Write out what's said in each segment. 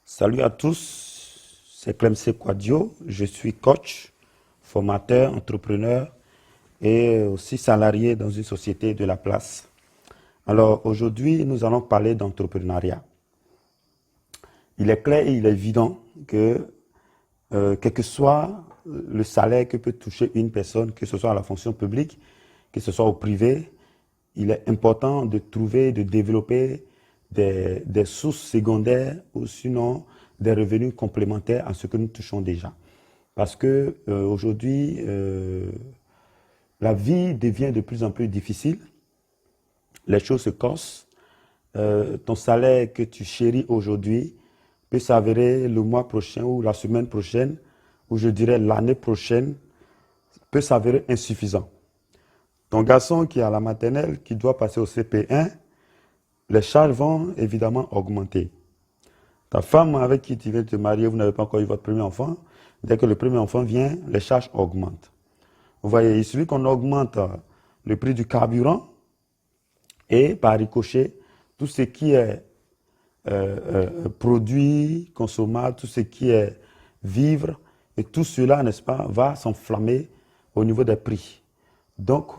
Salut à tous, c'est Clemce Quadio, je suis coach, formateur, entrepreneur et aussi salarié dans une société de la place. Alors aujourd'hui, nous allons parler d'entrepreneuriat. Il est clair et il est évident que quel que soit le salaire que peut toucher une personne, que ce soit à la fonction publique, que ce soit au privé, il est important de trouver, de développer des sources secondaires ou sinon des revenus complémentaires à ce que nous touchons déjà. Parce que aujourd'hui, la vie devient de plus en plus difficile, les choses se corsent, ton salaire que tu chéris aujourd'hui peut s'avérer le mois prochain ou la semaine prochaine, ou je dirais l'année prochaine, peut s'avérer insuffisant. Ton garçon qui est à la maternelle, qui doit passer au CP1, les charges vont évidemment augmenter. Ta femme avec qui tu viens de te marier, vous n'avez pas encore eu votre premier enfant, dès que le premier enfant vient, les charges augmentent. Vous voyez, il suffit qu'on augmente le prix du carburant et par ricochet, tout ce qui est produit consommable, tout ce qui est vivre, et tout cela, n'est-ce pas, va s'enflammer au niveau des prix. Donc,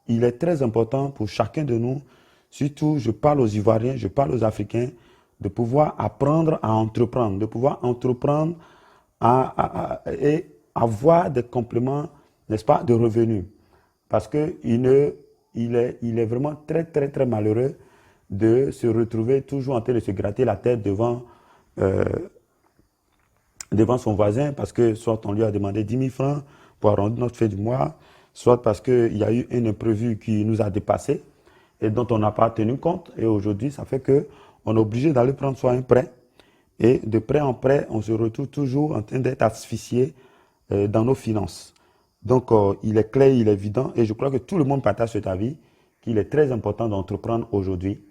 il est très important pour chacun de nous, surtout je parle aux Ivoiriens, je parle aux Africains, de pouvoir apprendre à entreprendre, de pouvoir entreprendre et avoir des compléments, n'est-ce pas, de revenus. Parce qu'il est vraiment très, très, très malheureux de se retrouver toujours en train de se gratter la tête euh, devant son voisin parce que soit on lui a demandé 10 000 francs pour arrondir notre fin du mois, soit parce qu'il y a eu un imprévu qui nous a dépassé et dont on n'a pas tenu compte. Et aujourd'hui, ça fait qu'on est obligé d'aller prendre soit un prêt. Et de prêt en prêt, on se retrouve toujours en train d'être asphyxié dans nos finances. Donc, il est clair, il est évident, et je crois que tout le monde partage cet avis, qu'il est très important d'entreprendre aujourd'hui.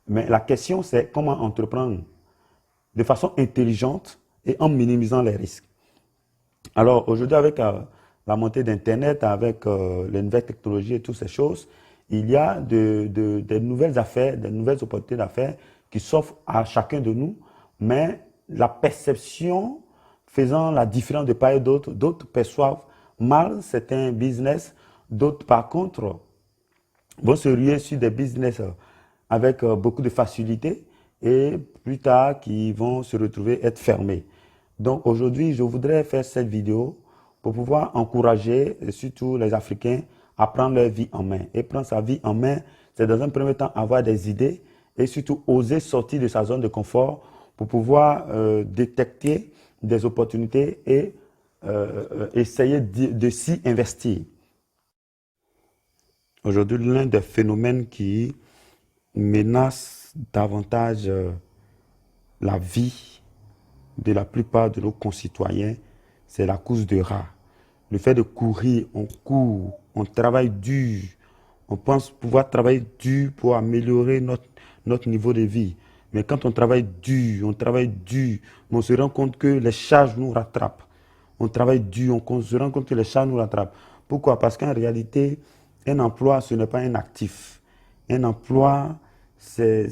Mais la question, c'est comment entreprendre de façon intelligente et en minimisant les risques. Alors, aujourd'hui, avec la montée d'Internet, avec les nouvelles technologies et toutes ces choses, il y a des nouvelles affaires, des nouvelles opportunités d'affaires qui s'offrent à chacun de nous, mais la perception faisant la différence de part et d'autre, d'autres perçoivent mal certains business, d'autres par contre vont se ruer sur des business avec beaucoup de facilité et plus tard qui vont se retrouver être fermés. Donc aujourd'hui, je voudrais faire cette vidéo pour pouvoir encourager surtout les Africains à prendre leur vie en main. Et prendre sa vie en main, c'est dans un premier temps avoir des idées et surtout oser sortir de sa zone de confort pour pouvoir détecter des opportunités et essayer de s'y investir. Aujourd'hui, l'un des phénomènes qui menace davantage la vie de la plupart de nos concitoyens, c'est la course de rat. Le fait de courir, on court, on travaille dur, on pense pouvoir travailler dur pour améliorer notre niveau de vie. Mais quand on travaille dur, on se rend compte que les charges nous rattrapent. On travaille dur, on se rend compte que les charges nous rattrapent. Pourquoi? Parce qu'en réalité, un emploi, ce n'est pas un actif. Un emploi, c'est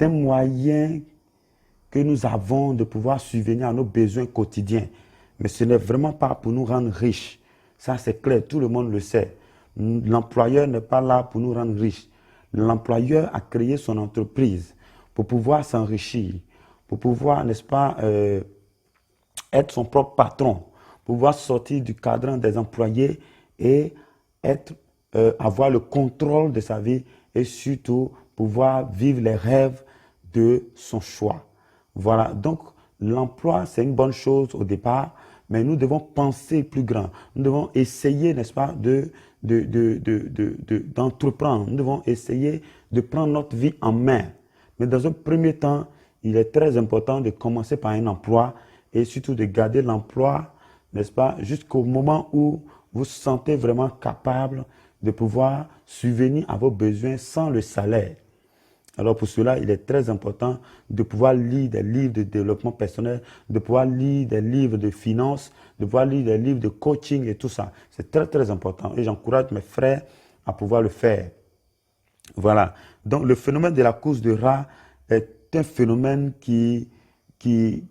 un moyen que nous avons de pouvoir subvenir à nos besoins quotidiens. Mais ce n'est vraiment pas pour nous rendre riches. Ça, c'est clair, tout le monde le sait. L'employeur n'est pas là pour nous rendre riches. L'employeur a créé son entreprise pour pouvoir s'enrichir, pour pouvoir, n'est-ce pas, être son propre patron, pouvoir sortir du cadre des employés et avoir le contrôle de sa vie et surtout pouvoir vivre les rêves de son choix. Voilà, donc l'emploi, c'est une bonne chose au départ, mais nous devons penser plus grand. Nous devons essayer, n'est-ce pas, d'entreprendre. Nous devons essayer de prendre notre vie en main. Mais dans un premier temps, il est très important de commencer par un emploi et surtout de garder l'emploi, n'est-ce pas, jusqu'au moment où vous vous sentez vraiment capable de pouvoir subvenir à vos besoins sans le salaire. Alors pour cela, il est très important de pouvoir lire des livres de développement personnel, de pouvoir lire des livres de finance, de pouvoir lire des livres de coaching et tout ça. C'est très très important et j'encourage mes frères à pouvoir le faire. Voilà. Donc le phénomène de la course de rat est un phénomène qui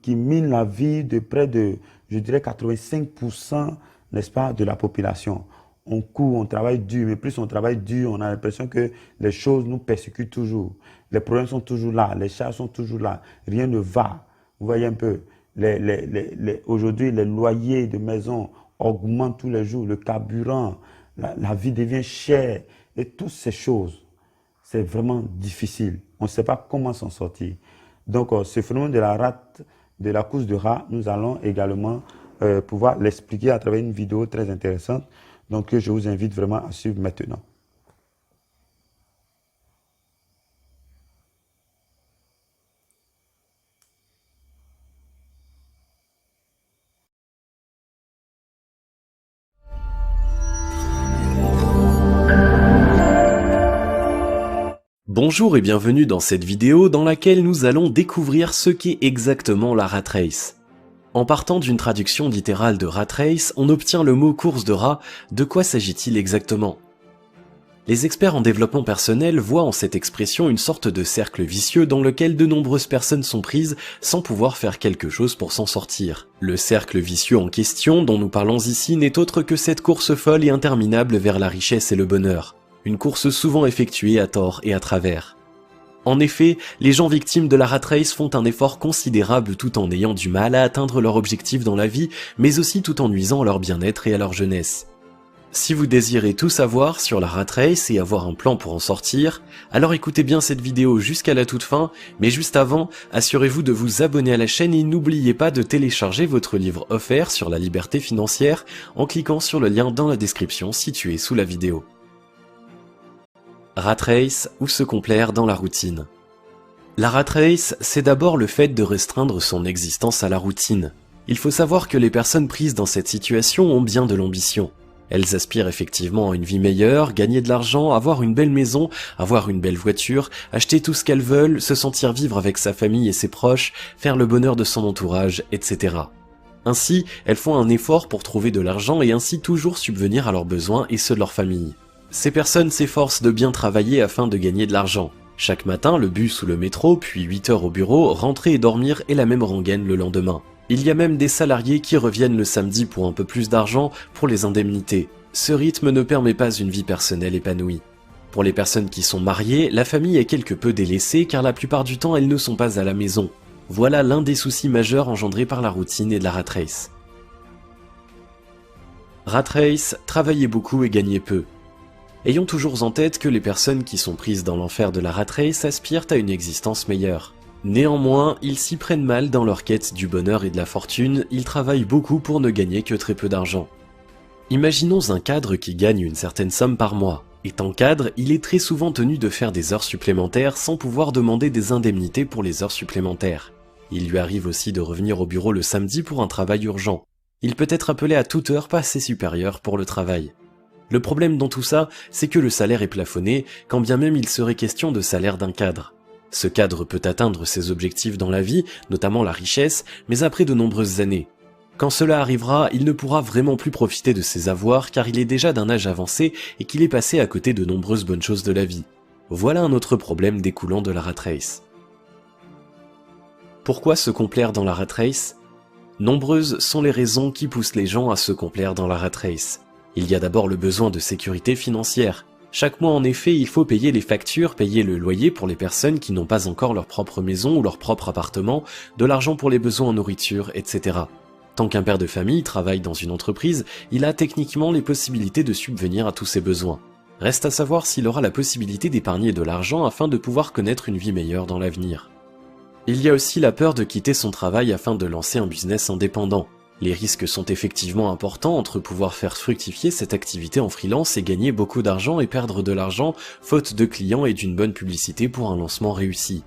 mine la vie de près de, je dirais, 85%, n'est-ce pas, de la population. On court, on travaille dur, mais plus on travaille dur, on a l'impression que les choses nous persécutent toujours. Les problèmes sont toujours là, les charges sont toujours là, rien ne va. Vous voyez un peu, aujourd'hui, les loyers de maison augmentent tous les jours, le carburant, la vie devient chère, et toutes ces choses, c'est vraiment difficile. On ne sait pas comment s'en sortir. Donc, ce phénomène de la rate, de la course de rat, nous allons également pouvoir l'expliquer à travers une vidéo très intéressante. Donc, je vous invite vraiment à suivre maintenant. Bonjour et bienvenue dans cette vidéo dans laquelle nous allons découvrir ce qu'est exactement la rat race. En partant d'une traduction littérale de rat race, on obtient le mot course de rat. De quoi s'agit-il exactement? Les experts en développement personnel voient en cette expression une sorte de cercle vicieux dans lequel de nombreuses personnes sont prises sans pouvoir faire quelque chose pour s'en sortir. Le cercle vicieux en question dont nous parlons ici n'est autre que cette course folle et interminable vers la richesse et le bonheur. Une course souvent effectuée à tort et à travers. En effet, les gens victimes de la rat race font un effort considérable tout en ayant du mal à atteindre leur objectif dans la vie, mais aussi tout en nuisant à leur bien-être et à leur jeunesse. Si vous désirez tout savoir sur la rat race et avoir un plan pour en sortir, alors écoutez bien cette vidéo jusqu'à la toute fin, mais juste avant, assurez-vous de vous abonner à la chaîne et n'oubliez pas de télécharger votre livre offert sur la liberté financière en cliquant sur le lien dans la description situé sous la vidéo. Rat race ou se complaire dans la routine. La rat race, c'est d'abord le fait de restreindre son existence à la routine. Il faut savoir que les personnes prises dans cette situation ont bien de l'ambition. Elles aspirent effectivement à une vie meilleure, gagner de l'argent, avoir une belle maison, avoir une belle voiture, acheter tout ce qu'elles veulent, se sentir vivre avec sa famille et ses proches, faire le bonheur de son entourage, etc. Ainsi, elles font un effort pour trouver de l'argent et ainsi toujours subvenir à leurs besoins et ceux de leur famille. Ces personnes s'efforcent de bien travailler afin de gagner de l'argent. Chaque matin, le bus ou le métro, puis 8 heures au bureau, rentrer et dormir est la même rengaine le lendemain. Il y a même des salariés qui reviennent le samedi pour un peu plus d'argent pour les indemnités. Ce rythme ne permet pas une vie personnelle épanouie. Pour les personnes qui sont mariées, la famille est quelque peu délaissée car la plupart du temps elles ne sont pas à la maison. Voilà l'un des soucis majeurs engendrés par la routine et de la rat race. Rat race, travailler beaucoup et gagner peu. Ayons toujours en tête que les personnes qui sont prises dans l'enfer de la rat race aspirent à une existence meilleure. Néanmoins, ils s'y prennent mal dans leur quête du bonheur et de la fortune, ils travaillent beaucoup pour ne gagner que très peu d'argent. Imaginons un cadre qui gagne une certaine somme par mois. Étant cadre, il est très souvent tenu de faire des heures supplémentaires sans pouvoir demander des indemnités pour les heures supplémentaires. Il lui arrive aussi de revenir au bureau le samedi pour un travail urgent. Il peut être appelé à toute heure pas assez supérieure pour le travail. Le problème dans tout ça, c'est que le salaire est plafonné, quand bien même il serait question de salaire d'un cadre. Ce cadre peut atteindre ses objectifs dans la vie, notamment la richesse, mais après de nombreuses années. Quand cela arrivera, il ne pourra vraiment plus profiter de ses avoirs car il est déjà d'un âge avancé et qu'il est passé à côté de nombreuses bonnes choses de la vie. Voilà un autre problème découlant de la rat race. Pourquoi se complaire dans la rat race? Nombreuses sont les raisons qui poussent les gens à se complaire dans la rat race. Il y a d'abord le besoin de sécurité financière. Chaque mois en effet, il faut payer les factures, payer le loyer pour les personnes qui n'ont pas encore leur propre maison ou leur propre appartement, de l'argent pour les besoins en nourriture, etc. Tant qu'un père de famille travaille dans une entreprise, il a techniquement les possibilités de subvenir à tous ses besoins. Reste à savoir s'il aura la possibilité d'épargner de l'argent afin de pouvoir connaître une vie meilleure dans l'avenir. Il y a aussi la peur de quitter son travail afin de lancer un business indépendant. Les risques sont effectivement importants entre pouvoir faire fructifier cette activité en freelance et gagner beaucoup d'argent et perdre de l'argent faute de clients et d'une bonne publicité pour un lancement réussi.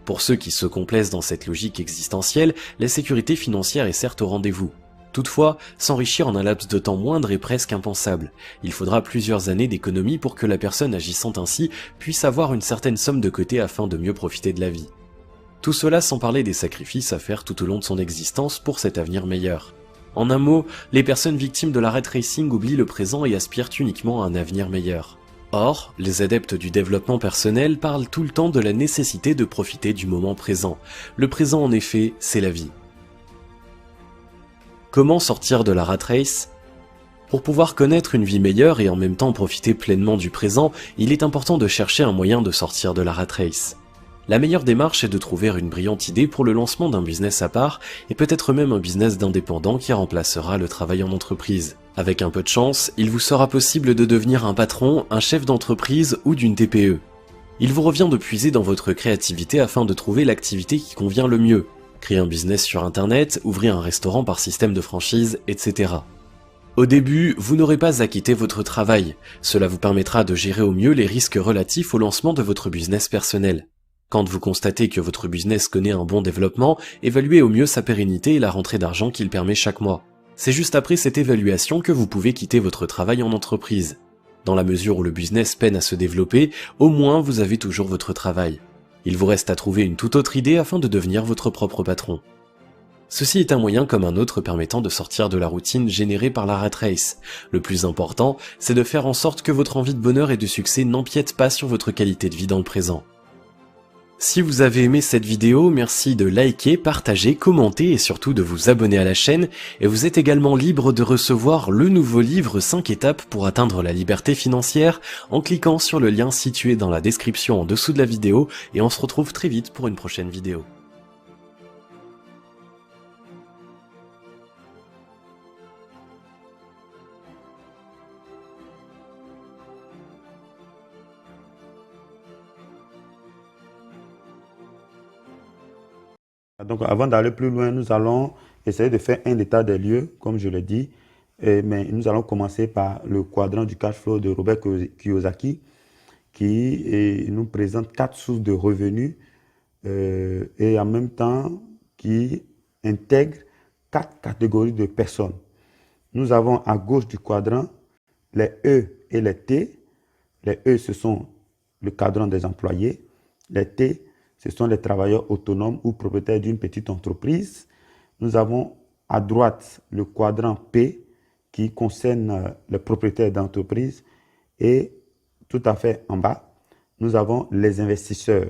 Pour ceux qui se complaisent dans cette logique existentielle, la sécurité financière est certes au rendez-vous. Toutefois, s'enrichir en un laps de temps moindre est presque impensable. Il faudra plusieurs années d'économie pour que la personne agissant ainsi puisse avoir une certaine somme de côté afin de mieux profiter de la vie. Tout cela sans parler des sacrifices à faire tout au long de son existence pour cet avenir meilleur. En un mot, les personnes victimes de la rat racing oublient le présent et aspirent uniquement à un avenir meilleur. Or, les adeptes du développement personnel parlent tout le temps de la nécessité de profiter du moment présent. Le présent, en effet, c'est la vie. Comment sortir de la rat race ? Pour pouvoir connaître une vie meilleure et en même temps profiter pleinement du présent, il est important de chercher un moyen de sortir de la rat race. La meilleure démarche est de trouver une brillante idée pour le lancement d'un business à part et peut-être même un business d'indépendant qui remplacera le travail en entreprise. Avec un peu de chance, il vous sera possible de devenir un patron, un chef d'entreprise ou d'une TPE. Il vous revient de puiser dans votre créativité afin de trouver l'activité qui convient le mieux. Créer un business sur internet, ouvrir un restaurant par système de franchise, etc. Au début, vous n'aurez pas à quitter votre travail. Cela vous permettra de gérer au mieux les risques relatifs au lancement de votre business personnel. Quand vous constatez que votre business connaît un bon développement, évaluez au mieux sa pérennité et la rentrée d'argent qu'il permet chaque mois. C'est juste après cette évaluation que vous pouvez quitter votre travail en entreprise. Dans la mesure où le business peine à se développer, au moins vous avez toujours votre travail. Il vous reste à trouver une toute autre idée afin de devenir votre propre patron. Ceci est un moyen comme un autre permettant de sortir de la routine générée par la rat race. Le plus important, c'est de faire en sorte que votre envie de bonheur et de succès n'empiète pas sur votre qualité de vie dans le présent. Si vous avez aimé cette vidéo, merci de liker, partager, commenter et surtout de vous abonner à la chaîne. Et vous êtes également libre de recevoir le nouveau livre 5 étapes pour atteindre la liberté financière en cliquant sur le lien situé dans la description en dessous de la vidéo et on se retrouve très vite pour une prochaine vidéo. Donc, avant d'aller plus loin, nous allons essayer de faire un état des lieux, comme je l'ai dit. Mais nous allons commencer par le quadrant du cash flow de Robert Kiyosaki, qui nous présente 4 sources de revenus et en même temps qui intègre 4 catégories de personnes. Nous avons à gauche du quadrant les E et les T. Les E, ce sont le quadrant des employés. Les T, ce sont les travailleurs autonomes ou propriétaires d'une petite entreprise. Nous avons à droite le quadrant P qui concerne les propriétaires d'entreprises. Et tout à fait en bas, nous avons les investisseurs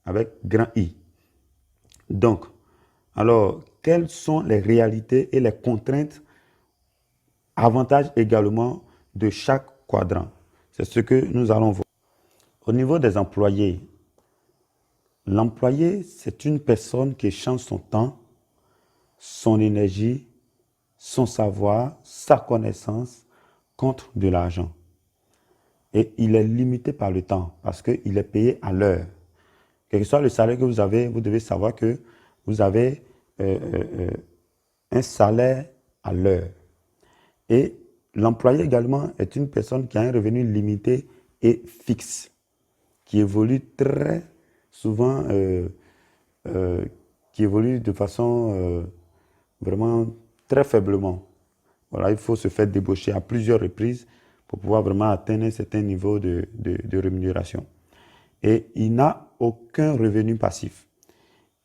avec grand I. Donc, alors, quelles sont les réalités et les contraintes, avantages également de chaque quadrant? C'est ce que nous allons voir. Au niveau des employés, l'employé, c'est une personne qui échange son temps, son énergie, son savoir, sa connaissance contre de l'argent. Et il est limité par le temps parce qu'il est payé à l'heure. Quel que soit le salaire que vous avez, vous devez savoir que vous avez un salaire à l'heure. Et l'employé également est une personne qui a un revenu limité et fixe, qui évolue très souvent, qui évolue de façon vraiment très faiblement. Voilà, il faut se faire débaucher à plusieurs reprises pour pouvoir vraiment atteindre un certain niveau de rémunération. Et il n'a aucun revenu passif.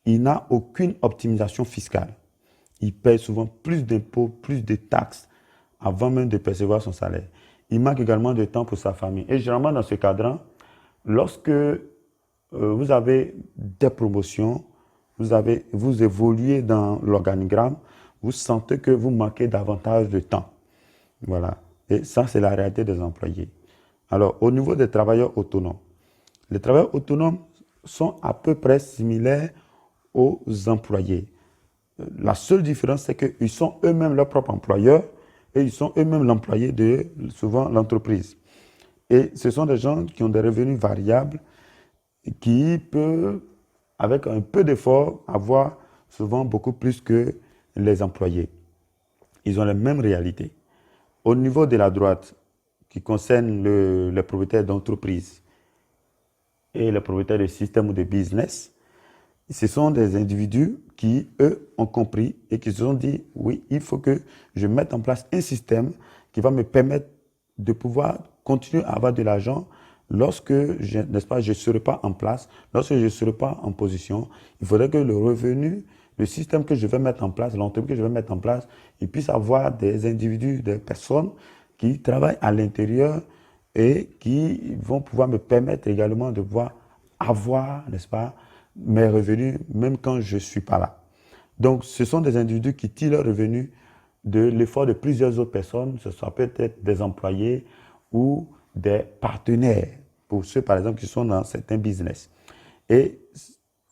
Il n'a aucune optimisation fiscale. Il paye souvent plus d'impôts, plus de taxes avant même de percevoir son salaire. Il manque également de temps pour sa famille. Et généralement, dans ce cadran, lorsque vous avez des promotions, vous évoluez dans l'organigramme, vous sentez que vous manquez davantage de temps. Voilà. Et ça, c'est la réalité des employés. Alors, au niveau des travailleurs autonomes, les travailleurs autonomes sont à peu près similaires aux employés. La seule différence, c'est qu'ils sont eux-mêmes leurs propres employeurs et ils sont eux-mêmes l'employé de, souvent, l'entreprise. Et ce sont des gens qui ont des revenus variables qui peuvent, avec un peu d'effort, avoir souvent beaucoup plus que les employés. Ils ont les mêmes réalités. Au niveau de la droite, qui concerne les propriétaires d'entreprises et les propriétaires de systèmes ou de business, ce sont des individus qui, eux, ont compris et qui se sont dit, oui, il faut que je mette en place un système qui va me permettre de pouvoir continuer à avoir de l'argent lorsque, n'est-ce pas, je ne serai pas en place, lorsque je ne serai pas en position. Il faudrait que le revenu, le système que je vais mettre en place, l'entreprise que je vais mettre en place, il puisse avoir des individus, des personnes qui travaillent à l'intérieur et qui vont pouvoir me permettre également de pouvoir avoir, n'est-ce pas, mes revenus même quand je ne suis pas là. Donc, ce sont des individus qui tirent leurs revenus de l'effort de plusieurs autres personnes. Ce soit peut-être des employés ou des partenaires, pour ceux, par exemple, qui sont dans certains business. Et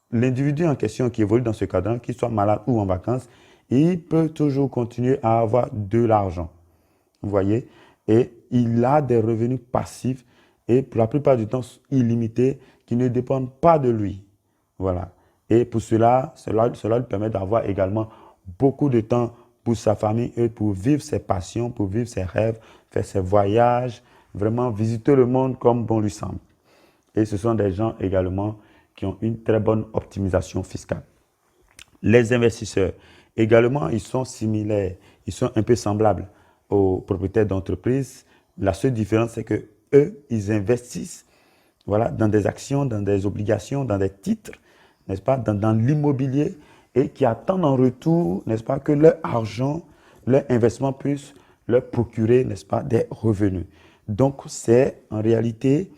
l'individu en question qui évolue dans ce cadre, qu'il soit malade ou en vacances, il peut toujours continuer à avoir de l'argent. Vous voyez? Et il a des revenus passifs et pour la plupart du temps illimités qui ne dépendent pas de lui. Voilà. Et pour cela lui permet d'avoir également beaucoup de temps pour sa famille et pour vivre ses passions, pour vivre ses rêves, faire ses voyages, vraiment visiter le monde comme bon lui semble. Et ce sont des gens également qui ont une très bonne optimisation fiscale. Les investisseurs, également, ils sont similaires, ils sont un peu semblables aux propriétaires d'entreprises. La seule différence, c'est que eux, ils investissent, voilà, dans des actions, dans des obligations, dans des titres, n'est-ce pas, dans l'immobilier, et qui attendent en retour, n'est-ce pas, que leur argent, leur investissement puisse leur procurer, n'est-ce pas, des revenus. Donc, c'est en réalité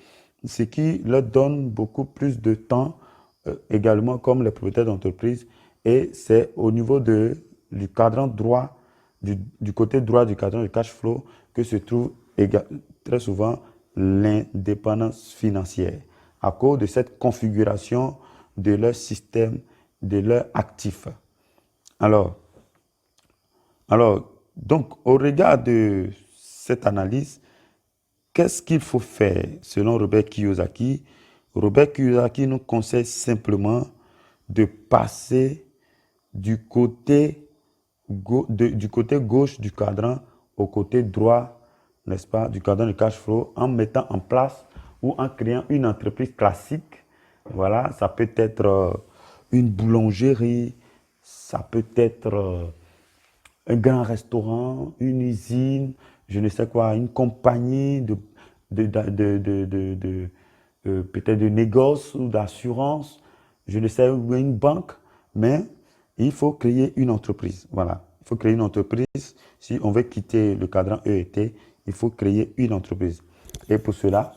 ce qui leur donne beaucoup plus de temps, également comme les propriétaires d'entreprises, et c'est au niveau du cadran droit, du côté droit du cadran du cash flow que se trouve très souvent l'indépendance financière à cause de cette configuration de leur système, de leurs actifs. Alors, donc, au regard de cette analyse, qu'est-ce qu'il faut faire selon Robert Kiyosaki? Robert Kiyosaki nous conseille simplement de passer du côté gauche du cadran au côté droit, n'est-ce pas, du cadran de cash flow en mettant en place ou en créant une entreprise classique. Voilà, ça peut être une boulangerie, ça peut être un grand restaurant, une usine, je ne sais quoi, une compagnie peut-être de négoce ou d'assurance, je ne sais, ou une banque, mais il faut créer une entreprise. Voilà, il faut créer une entreprise. Si on veut quitter le cadran EET, il faut créer une entreprise. Et pour cela,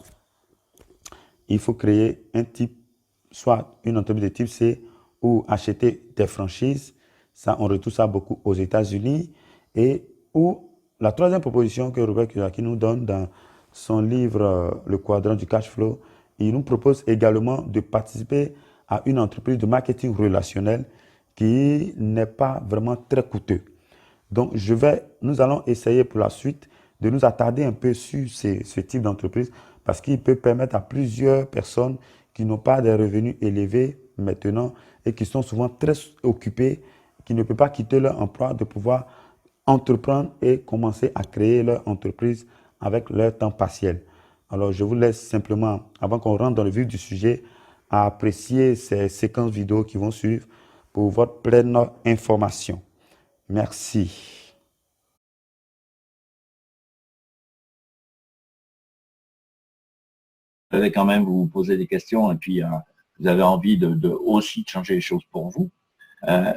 il faut créer un type, soit une entreprise de type C ou acheter des franchises. Ça, on retrouve ça beaucoup aux États-Unis. Et ou la troisième proposition que Robert Kiyosaki nous donne dans son livre Le quadrant du cash flow, il nous propose également de participer à une entreprise de marketing relationnel qui n'est pas vraiment très coûteux. Donc, nous allons essayer pour la suite de nous attarder un peu sur ce type d'entreprise parce qu'il peut permettre à plusieurs personnes qui n'ont pas des revenus élevés maintenant et qui sont souvent très occupées, qui ne peuvent pas quitter leur emploi, de pouvoir entreprendre et commencer à créer leur entreprise avec leur temps partiel. Alors, je vous laisse simplement, avant qu'on rentre dans le vif du sujet, à apprécier ces séquences vidéo qui vont suivre pour votre pleine information. Merci. Vous allez quand même vous poser des questions et puis vous avez envie aussi de changer les choses pour vous.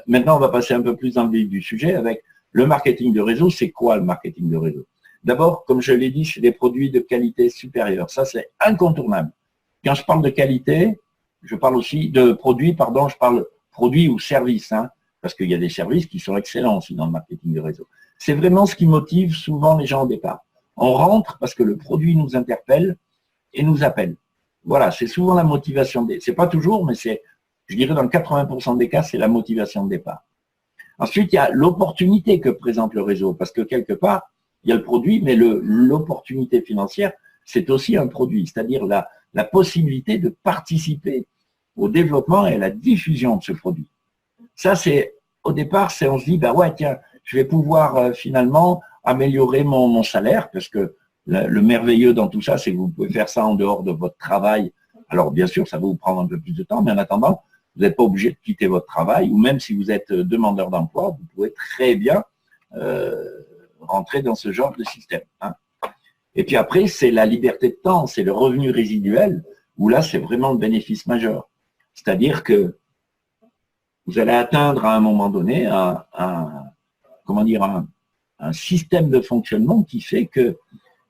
Maintenant, on va passer un peu plus dans le vif du sujet avec le marketing de réseau. C'est quoi le marketing de réseau? D'abord, comme je l'ai dit, c'est des produits de qualité supérieure. Ça, c'est incontournable. Quand je parle de qualité, je parle aussi de produits, je parle produits ou services, hein, parce qu'il y a des services qui sont excellents aussi dans le marketing de réseau. C'est vraiment ce qui motive souvent les gens au départ. On rentre parce que le produit nous interpelle et nous appelle. Voilà, c'est souvent la motivation. C'est pas toujours, mais c'est, je dirais dans 80% des cas, c'est la motivation de départ. Ensuite, il y a l'opportunité que présente le réseau, parce que quelque part, il y a le produit, mais l'opportunité financière, c'est aussi un produit, c'est-à-dire la possibilité de participer au développement et à la diffusion de ce produit. Ça, c'est, au départ, on se dit, bah ouais, tiens, je vais pouvoir finalement améliorer mon salaire, parce que le merveilleux dans tout ça, c'est que vous pouvez faire ça en dehors de votre travail. Alors, bien sûr, ça va vous prendre un peu plus de temps, mais en attendant, vous n'êtes pas obligé de quitter votre travail, ou même si vous êtes demandeur d'emploi, vous pouvez très bien rentrer dans ce genre de système. Hein. Et puis après, c'est la liberté de temps, c'est le revenu résiduel, où là, c'est vraiment le bénéfice majeur. C'est-à-dire que vous allez atteindre à un moment donné un système de fonctionnement qui fait que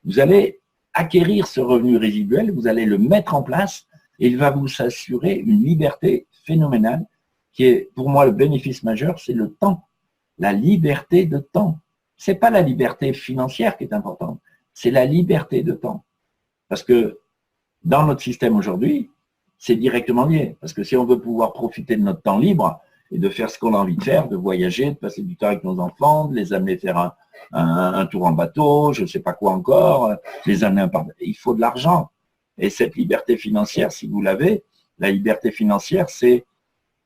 vous allez acquérir ce revenu résiduel, vous allez le mettre en place et il va vous assurer une liberté phénoménale qui est, pour moi, le bénéfice majeur, c'est le temps, la liberté de temps. C'est pas la liberté financière qui est importante, c'est la liberté de temps. Parce que dans notre système aujourd'hui, c'est directement lié. Parce que si on veut pouvoir profiter de notre temps libre et de faire ce qu'on a envie de faire, de voyager, de passer du temps avec nos enfants, de les amener faire un tour en bateau, je ne sais pas quoi encore, les amener il faut de l'argent. Et cette liberté financière, si vous l'avez, la liberté financière, c'est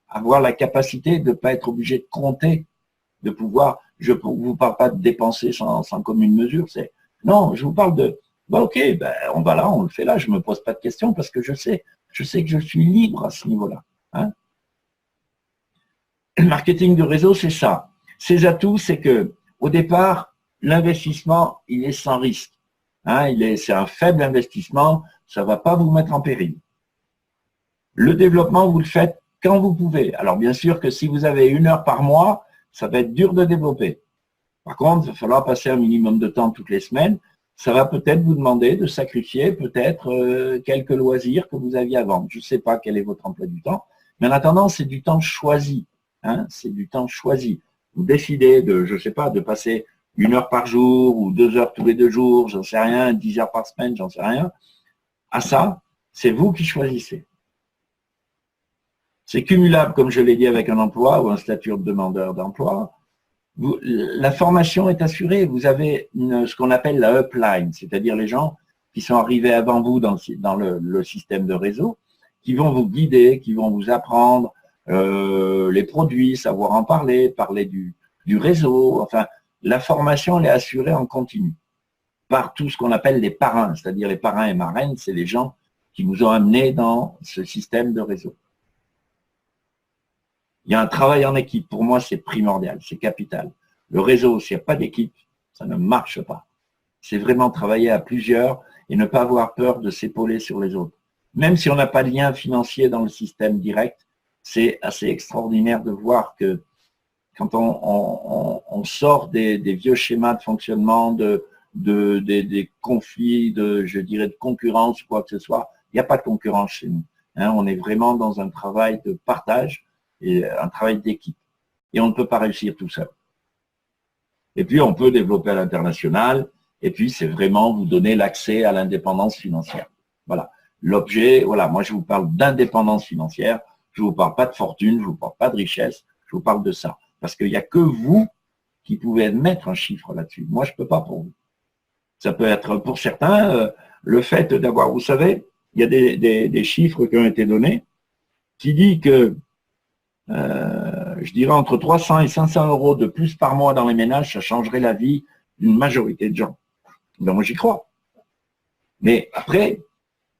avoir la capacité de ne pas être obligé de compter, de pouvoir, je ne vous parle pas de dépenser sans commune mesure, non, je vous parle de, ok, on va là, on le fait là, je ne me pose pas de questions parce que je sais que je suis libre à ce niveau-là. Hein. Le marketing de réseau, c'est ça. Ses atouts, c'est que au départ, l'investissement, il est sans risque. Hein, c'est un faible investissement, ça ne va pas vous mettre en péril. Le développement, vous le faites quand vous pouvez. Alors bien sûr que si vous avez 1 heure par mois, ça va être dur de développer. Par contre, il va falloir passer un minimum de temps toutes les semaines. Ça va peut-être vous demander de sacrifier peut-être quelques loisirs que vous aviez avant. Je ne sais pas quel est votre emploi du temps, mais en attendant, c'est du temps choisi. Hein, c'est du temps choisi. Vous décidez de, je ne sais pas, de passer 1 heure par jour ou 2 heures tous les 2 jours, j'en sais rien, 10 heures par semaine, j'en sais rien. À ça, c'est vous qui choisissez. C'est cumulable, comme je l'ai dit, avec un emploi ou un statut de demandeur d'emploi. La formation est assurée. Vous avez ce qu'on appelle la upline, c'est-à-dire les gens qui sont arrivés avant vous dans le système de réseau, qui vont vous guider, qui vont vous apprendre les produits, savoir en parler du réseau. Enfin, la formation, elle est assurée en continu par tout ce qu'on appelle les parrains, c'est-à-dire les parrains et marraines, c'est les gens qui vous ont amené dans ce système de réseau. Il y a un travail en équipe. Pour moi, c'est primordial, c'est capital. Le réseau, s'il n'y a pas d'équipe, ça ne marche pas. C'est vraiment travailler à plusieurs et ne pas avoir peur de s'épauler sur les autres. Même si on n'a pas de lien financier dans le système direct, c'est assez extraordinaire de voir que quand on sort des vieux schémas de fonctionnement, des conflits, je dirais, de concurrence ou quoi que ce soit, il n'y a pas de concurrence chez nous. Hein, on est vraiment dans un travail de partage et un travail d'équipe. Et on ne peut pas réussir tout seul. Et puis, on peut développer à l'international. Et puis, c'est vraiment vous donner l'accès à l'indépendance financière. Voilà. L'objet, voilà, moi, je vous parle d'indépendance financière. Je ne vous parle pas de fortune, je ne vous parle pas de richesse. Je vous parle de ça. Parce qu'il n'y a que vous qui pouvez mettre un chiffre là-dessus. Moi, je ne peux pas pour vous. Ça peut être, pour certains, le fait d'avoir, vous savez, il y a des chiffres qui ont été donnés qui disent que je dirais entre 300 et 500 euros de plus par mois dans les ménages, ça changerait la vie d'une majorité de gens. Ben moi, j'y crois. Mais après,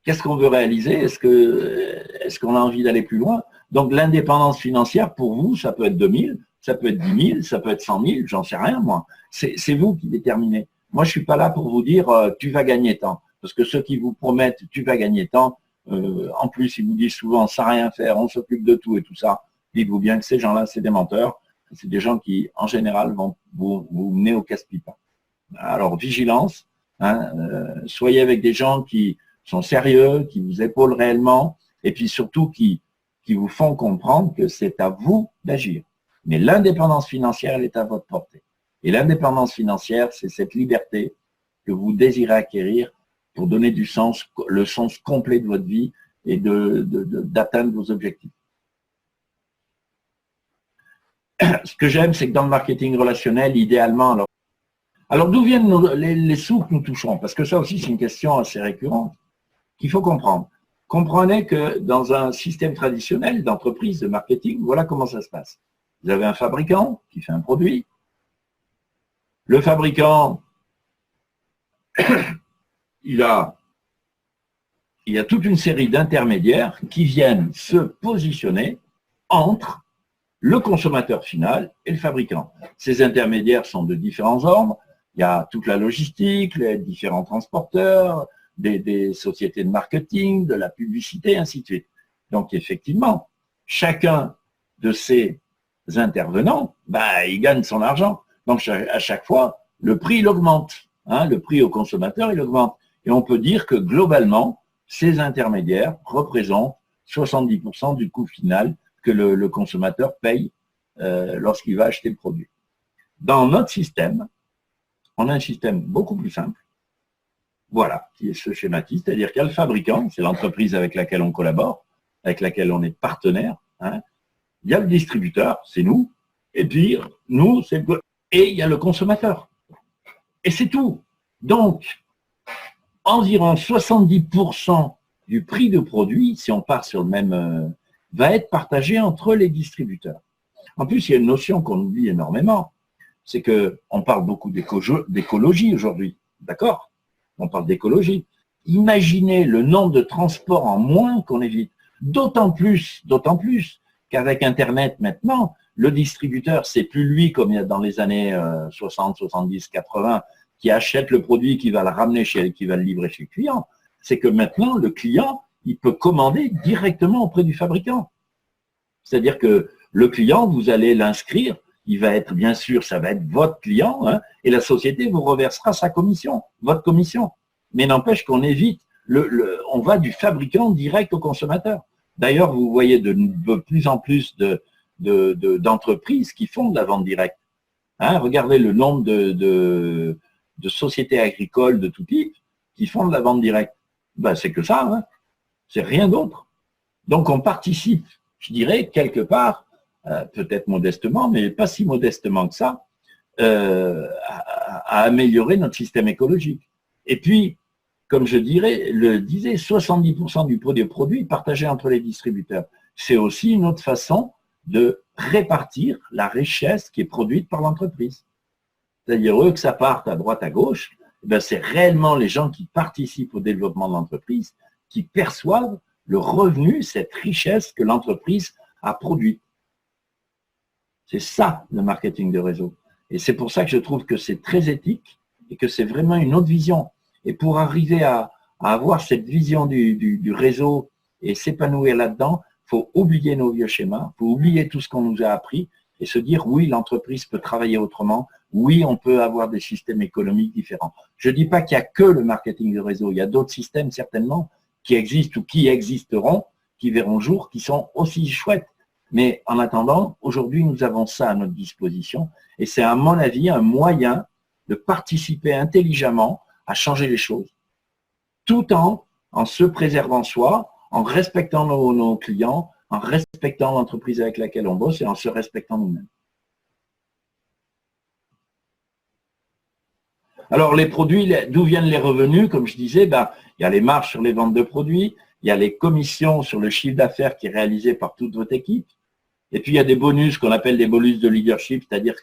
qu'est-ce qu'on veut réaliser? Est-ce qu'on a envie d'aller plus loin? Donc, l'indépendance financière, pour vous, ça peut être 2000, ça peut être 10 000, ça peut être 100 000, j'en sais rien, moi. C'est vous qui déterminez. Moi, je suis pas là pour vous dire tu vas gagner tant. Parce que ceux qui vous promettent tu vas gagner tant, en plus, ils vous disent souvent sans rien faire, on s'occupe de tout et tout ça. Dites-vous bien que ces gens-là, c'est des menteurs. C'est des gens qui, en général, vont vous mener au casse-pipe. Alors, vigilance. Hein, soyez avec des gens qui sont sérieux, qui vous épaulent réellement, et puis surtout qui vous font comprendre que c'est à vous d'agir. Mais l'indépendance financière, elle est à votre portée. Et l'indépendance financière, c'est cette liberté que vous désirez acquérir pour donner du sens, le sens complet de votre vie et d'atteindre vos objectifs. Ce que j'aime, c'est que dans le marketing relationnel, idéalement, alors d'où viennent les sous que nous touchons? Parce que ça aussi, c'est une question assez récurrente qu'il faut comprendre. Comprenez que dans un système traditionnel d'entreprise, de marketing, voilà comment ça se passe. Vous avez un fabricant qui fait un produit. Le fabricant, il y a toute une série d'intermédiaires qui viennent se positionner entre le consommateur final et le fabricant. Ces intermédiaires sont de différents ordres. Il y a toute la logistique, les différents transporteurs, des sociétés de marketing, de la publicité, ainsi de suite. Donc, effectivement, chacun de ces intervenants, il gagne son argent. Donc, à chaque fois, le prix, il augmente. Hein, le prix au consommateur, il augmente. Et on peut dire que globalement, ces intermédiaires représentent 70% du coût final que le consommateur paye lorsqu'il va acheter le produit. Dans notre système, on a un système beaucoup plus simple. Voilà, qui est ce schématique, c'est-à-dire qu'il y a le fabricant, c'est l'entreprise avec laquelle on collabore, avec laquelle on est partenaire. Hein. Il y a le distributeur, c'est nous, et puis nous, et il y a le consommateur. Et c'est tout. Donc, environ 70% du prix de produit, si on part sur le même, va être partagé entre les distributeurs. En plus, il y a une notion qu'on oublie énormément, c'est qu'on parle beaucoup d'écologie aujourd'hui, d'accord? On parle d'écologie. Imaginez le nombre de transports en moins qu'on évite. D'autant plus qu'avec Internet maintenant, le distributeur, c'est plus lui comme il y a dans les années 60, 70, 80, qui achète le produit, qui va le ramener qui va le livrer chez le client. C'est que maintenant, le client, il peut commander directement auprès du fabricant. C'est-à-dire que le client, vous allez l'inscrire, il va être, bien sûr, ça va être votre client, hein, et la société vous reversera sa commission, votre commission. Mais n'empêche qu'on évite, on va du fabricant direct au consommateur. D'ailleurs, vous voyez de plus en plus d'entreprises qui font de la vente directe. Hein, regardez le nombre de sociétés agricoles de tout type qui font de la vente directe. Ben, c'est que ça, hein. C'est rien d'autre. Donc, on participe, je dirais, quelque part, peut-être modestement, mais pas si modestement que ça, à améliorer notre système écologique. Et puis, comme je disais, 70% du produit partagé entre les distributeurs. C'est aussi une autre façon de répartir la richesse qui est produite par l'entreprise. C'est-à-dire, eux, que ça parte à droite, à gauche, ben, c'est réellement les gens qui participent au développement de l'entreprise qui perçoivent le revenu, cette richesse que l'entreprise a produite. C'est ça, le marketing de réseau. Et c'est pour ça que je trouve que c'est très éthique et que c'est vraiment une autre vision. Et pour arriver à avoir cette vision du réseau et s'épanouir là-dedans, il faut oublier nos vieux schémas, il faut oublier tout ce qu'on nous a appris et se dire, oui, l'entreprise peut travailler autrement, oui, on peut avoir des systèmes économiques différents. Je ne dis pas qu'il n'y a que le marketing de réseau, il y a d'autres systèmes certainement qui existent ou qui existeront, qui verront jour, qui sont aussi chouettes. Mais en attendant, aujourd'hui, nous avons ça à notre disposition et c'est à mon avis un moyen de participer intelligemment à changer les choses, tout en se préservant soi, en respectant nos clients, en respectant l'entreprise avec laquelle on bosse et en se respectant nous-mêmes. Alors, les produits, d'où viennent les revenus? Comme je disais, ben, il y a les marges sur les ventes de produits, il y a les commissions sur le chiffre d'affaires qui est réalisé par toute votre équipe, et puis il y a des bonus qu'on appelle des bonus de leadership, c'est-à-dire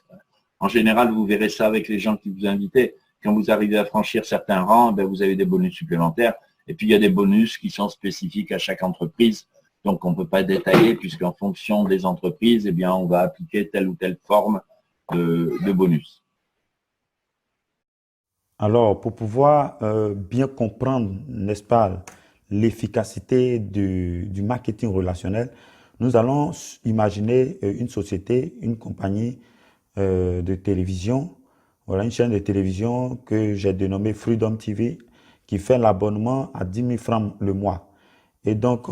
qu'en général, vous verrez ça avec les gens qui vous invitent. Quand vous arrivez à franchir certains rangs, ben, vous avez des bonus supplémentaires. Et puis, il y a des bonus qui sont spécifiques à chaque entreprise. Donc, on ne peut pas détailler puisqu'en fonction des entreprises, eh bien, on va appliquer telle ou telle forme de bonus. Alors, pour pouvoir bien comprendre, n'est-ce pas, l'efficacité du marketing relationnel, nous allons imaginer une société, une compagnie de télévision. Voilà une chaîne de télévision que j'ai dénommée Freedom TV qui fait l'abonnement à 10 000 francs le mois et donc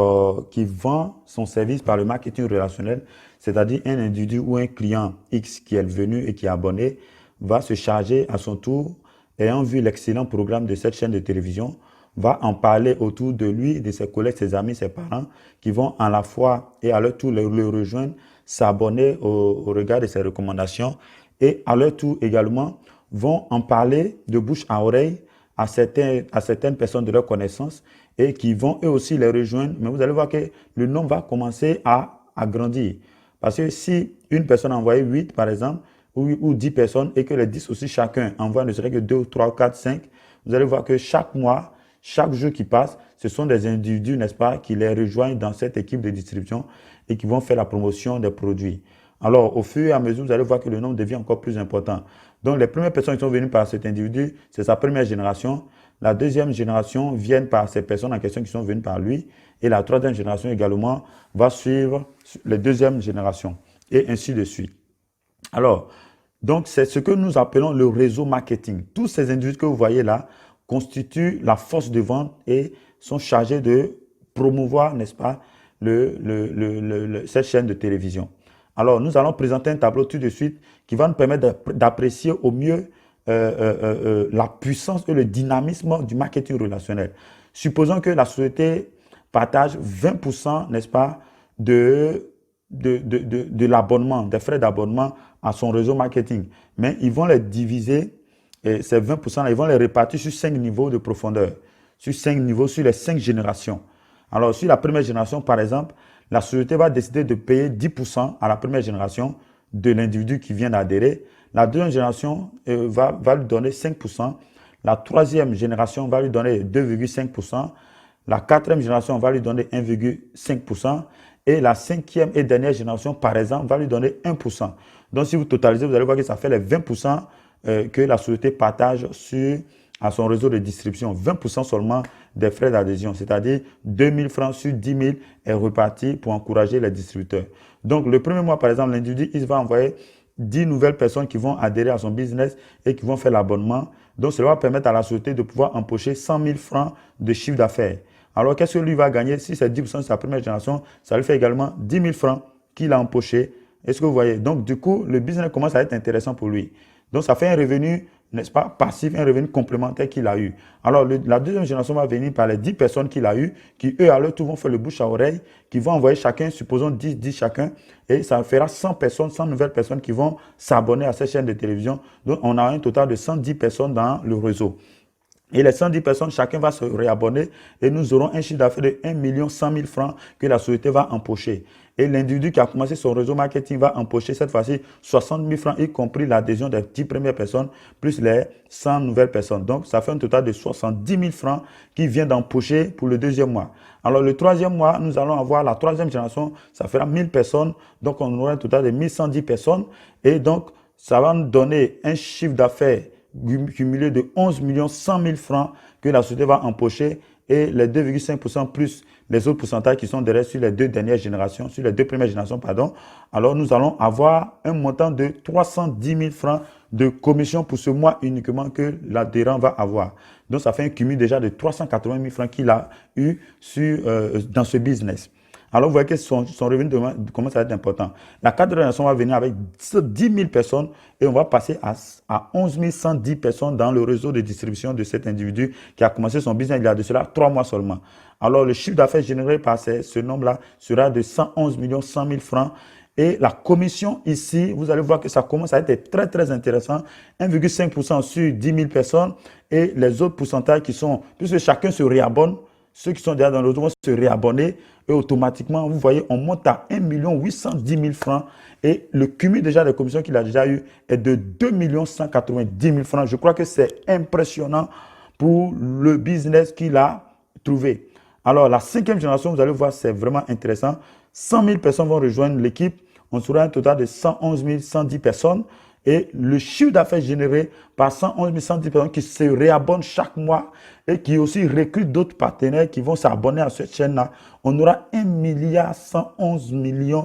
qui vend son service par le marketing relationnel, c'est-à-dire un individu ou un client X qui est venu et qui est abonné va se charger à son tour, ayant vu l'excellent programme de cette chaîne de télévision, va en parler autour de lui, de ses collègues, ses amis, ses parents qui vont à la fois et à leur tour le rejoindre, s'abonner au regard de ses recommandations et à leur tour également vont en parler de bouche à oreille à certaines personnes de leur connaissance et qui vont eux aussi les rejoindre. Mais vous allez voir que le nombre va commencer à grandir. Parce que si une personne a envoyé 8 par exemple, ou 10 personnes et que les 10 aussi chacun envoie ne serait que 2, 3, 4, 5, vous allez voir que chaque mois, chaque jour qui passe, ce sont des individus, n'est-ce pas, qui les rejoignent dans cette équipe de distribution et qui vont faire la promotion des produits. Alors, au fur et à mesure, vous allez voir que le nombre devient encore plus important. Donc, les premières personnes qui sont venues par cet individu, c'est sa première génération. La deuxième génération vient par ces personnes en question qui sont venues par lui. Et la troisième génération également va suivre les deuxièmes générations. Et ainsi de suite. Alors, donc, c'est ce que nous appelons le réseau marketing. Tous ces individus que vous voyez là constituent la force de vente et sont chargés de promouvoir, n'est-ce pas, cette chaîne de télévision. Alors, nous allons présenter un tableau tout de suite qui va nous permettre d'apprécier au mieux la puissance et le dynamisme du marketing relationnel. Supposons que la société partage 20%, n'est-ce pas, de l'abonnement, des frais d'abonnement à son réseau marketing. Mais ils vont les diviser, et ces 20%-là, ils vont les répartir sur 5 niveaux de profondeur, sur 5 niveaux, sur les 5 générations. Alors, sur la première génération, par exemple, la société va décider de payer 10% à la première génération de l'individu qui vient d'adhérer. La deuxième génération va lui donner 5%. La troisième génération va lui donner 2,5%. La quatrième génération va lui donner 1,5%. Et la cinquième et dernière génération, par exemple, va lui donner 1%. Donc, si vous totalisez, vous allez voir que ça fait les 20% que la société partage à son réseau de distribution. 20% seulement des frais d'adhésion, c'est-à-dire 2 000 francs sur 10 000 est reparti pour encourager les distributeurs. Donc, le premier mois, par exemple, l'individu, il va envoyer 10 nouvelles personnes qui vont adhérer à son business et qui vont faire l'abonnement. Donc, cela va permettre à la société de pouvoir empocher 100 000 francs de chiffre d'affaires. Alors, qu'est-ce que lui va gagner? Si c'est 10% de sa première génération, ça lui fait également 10 000 francs qu'il a empoché. Est-ce que vous voyez? Donc, du coup, le business commence à être intéressant pour lui. Donc, ça fait un revenu, n'est-ce pas, passif, un revenu complémentaire qu'il a eu. Alors, la deuxième génération va venir par les 10 personnes qu'il a eues, qui, eux, à leur tour, vont faire le bouche à oreille, qui vont envoyer chacun, supposons 10 chacun, et ça fera 100 personnes, 100 nouvelles personnes qui vont s'abonner à cette chaîne de télévision. Donc, on a un total de 110 personnes dans le réseau. Et les 110 personnes, chacun va se réabonner et nous aurons un chiffre d'affaires de 1 100 000 francs que la société va empocher. Et l'individu qui a commencé son réseau marketing va empocher cette fois-ci 60 000 francs, y compris l'adhésion des 10 premières personnes, plus les 100 nouvelles personnes. Donc, ça fait un total de 70 000 francs qui vient d'empocher pour le deuxième mois. Alors, le troisième mois, nous allons avoir la troisième génération, ça fera 1000 personnes. Donc, on aura un total de 1110 personnes. Et donc, ça va nous donner un chiffre d'affaires cumulé de 11 100 000 francs que la société va empocher et les 2,5% plus les autres pourcentages qui sont derrière sur les deux dernières générations, sur les deux premières générations, pardon. Alors, nous allons avoir un montant de 310 000 francs de commission pour ce mois uniquement que l'adhérent va avoir. Donc, ça fait un cumul déjà de 380 000 francs qu'il a eu dans ce business. Alors, vous voyez que son revenu commence à être important. La quatrième génération va venir avec 10 000 personnes et on va passer à 11 110 personnes dans le réseau de distribution de cet individu qui a commencé son business il y a de cela 3 mois seulement. Alors, le chiffre d'affaires généré par ce nombre-là sera de 111 100 000 francs. Et la commission ici, vous allez voir que ça commence à être très, très intéressant. 1,5% sur 10 000 personnes et les autres pourcentages qui sont, puisque chacun se réabonne, ceux qui sont déjà dans le réseau vont se réabonner et automatiquement, vous voyez, on monte à 1 810 000 francs et le cumul déjà des commissions qu'il a déjà eu est de 2 190 000 francs. Je crois que c'est impressionnant pour le business qu'il a trouvé. Alors, la cinquième génération, vous allez voir, c'est vraiment intéressant. 100 000 personnes vont rejoindre l'équipe. On sera un total de 111 110 personnes. Et le chiffre d'affaires généré par 111 110 personnes qui se réabonnent chaque mois et qui aussi recrutent d'autres partenaires qui vont s'abonner à cette chaîne-là, on aura 1 111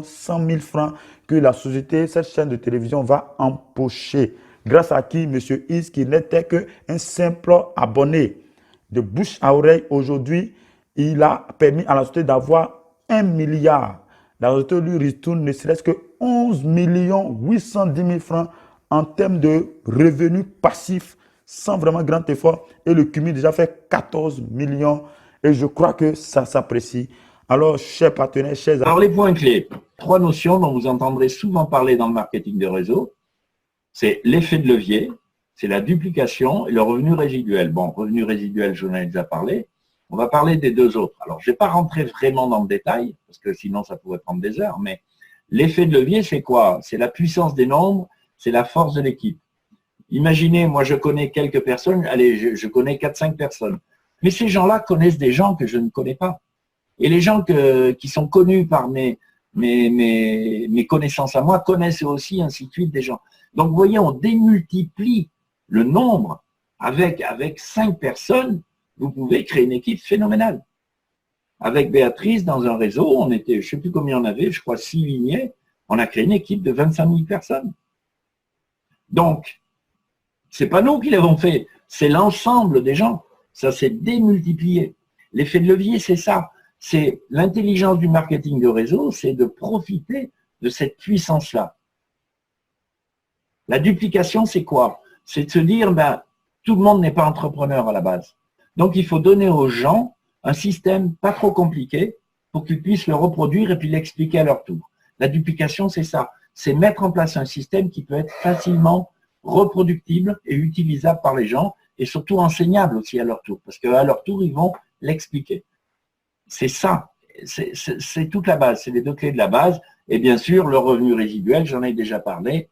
100 000 francs que la société, cette chaîne de télévision va empocher. Grâce à qui, M. Is, qui n'était qu'un simple abonné de bouche à oreille aujourd'hui, il a permis à la société d'avoir 1 milliard. La société lui retourne ne serait-ce que 11 810 000 francs en termes de revenus passifs sans vraiment grand effort. Et le cumul déjà fait 14 millions. Et je crois que ça s'apprécie. Alors, chers partenaires, chers amis. Alors, les points clés. 3 notions dont vous entendrez souvent parler dans le marketing de réseau. C'est l'effet de levier, c'est la duplication et le revenu résiduel. Bon, revenu résiduel, je vous en ai déjà parlé. On va parler des deux autres. Alors, je ne vais pas rentrer vraiment dans le détail, parce que sinon, ça pourrait prendre des heures, mais l'effet de levier, c'est quoi? C'est la puissance des nombres, c'est la force de l'équipe. Imaginez, moi, je connais quelques personnes, allez, je connais 4-5 personnes, mais ces gens-là connaissent des gens que je ne connais pas. Et les gens qui sont connus par mes connaissances à moi connaissent aussi, ainsi de suite, des gens. Donc, vous voyez, on démultiplie le nombre avec 5 personnes. Vous pouvez créer une équipe phénoménale. Avec Béatrice, dans un réseau, on était, je ne sais plus combien on avait, je crois 6 lignées, on a créé une équipe de 25 000 personnes. Donc, ce n'est pas nous qui l'avons fait, c'est l'ensemble des gens. Ça s'est démultiplié. L'effet de levier, c'est ça. C'est l'intelligence du marketing de réseau, c'est de profiter de cette puissance-là. La duplication, c'est quoi? C'est de se dire, tout le monde n'est pas entrepreneur à la base. Donc, il faut donner aux gens un système pas trop compliqué pour qu'ils puissent le reproduire et puis l'expliquer à leur tour. La duplication, c'est ça. C'est mettre en place un système qui peut être facilement reproductible et utilisable par les gens et surtout enseignable aussi à leur tour, parce qu'à leur tour, ils vont l'expliquer. C'est ça. C'est toute la base. C'est les deux clés de la base. Et bien sûr, le revenu résiduel, j'en ai déjà parlé.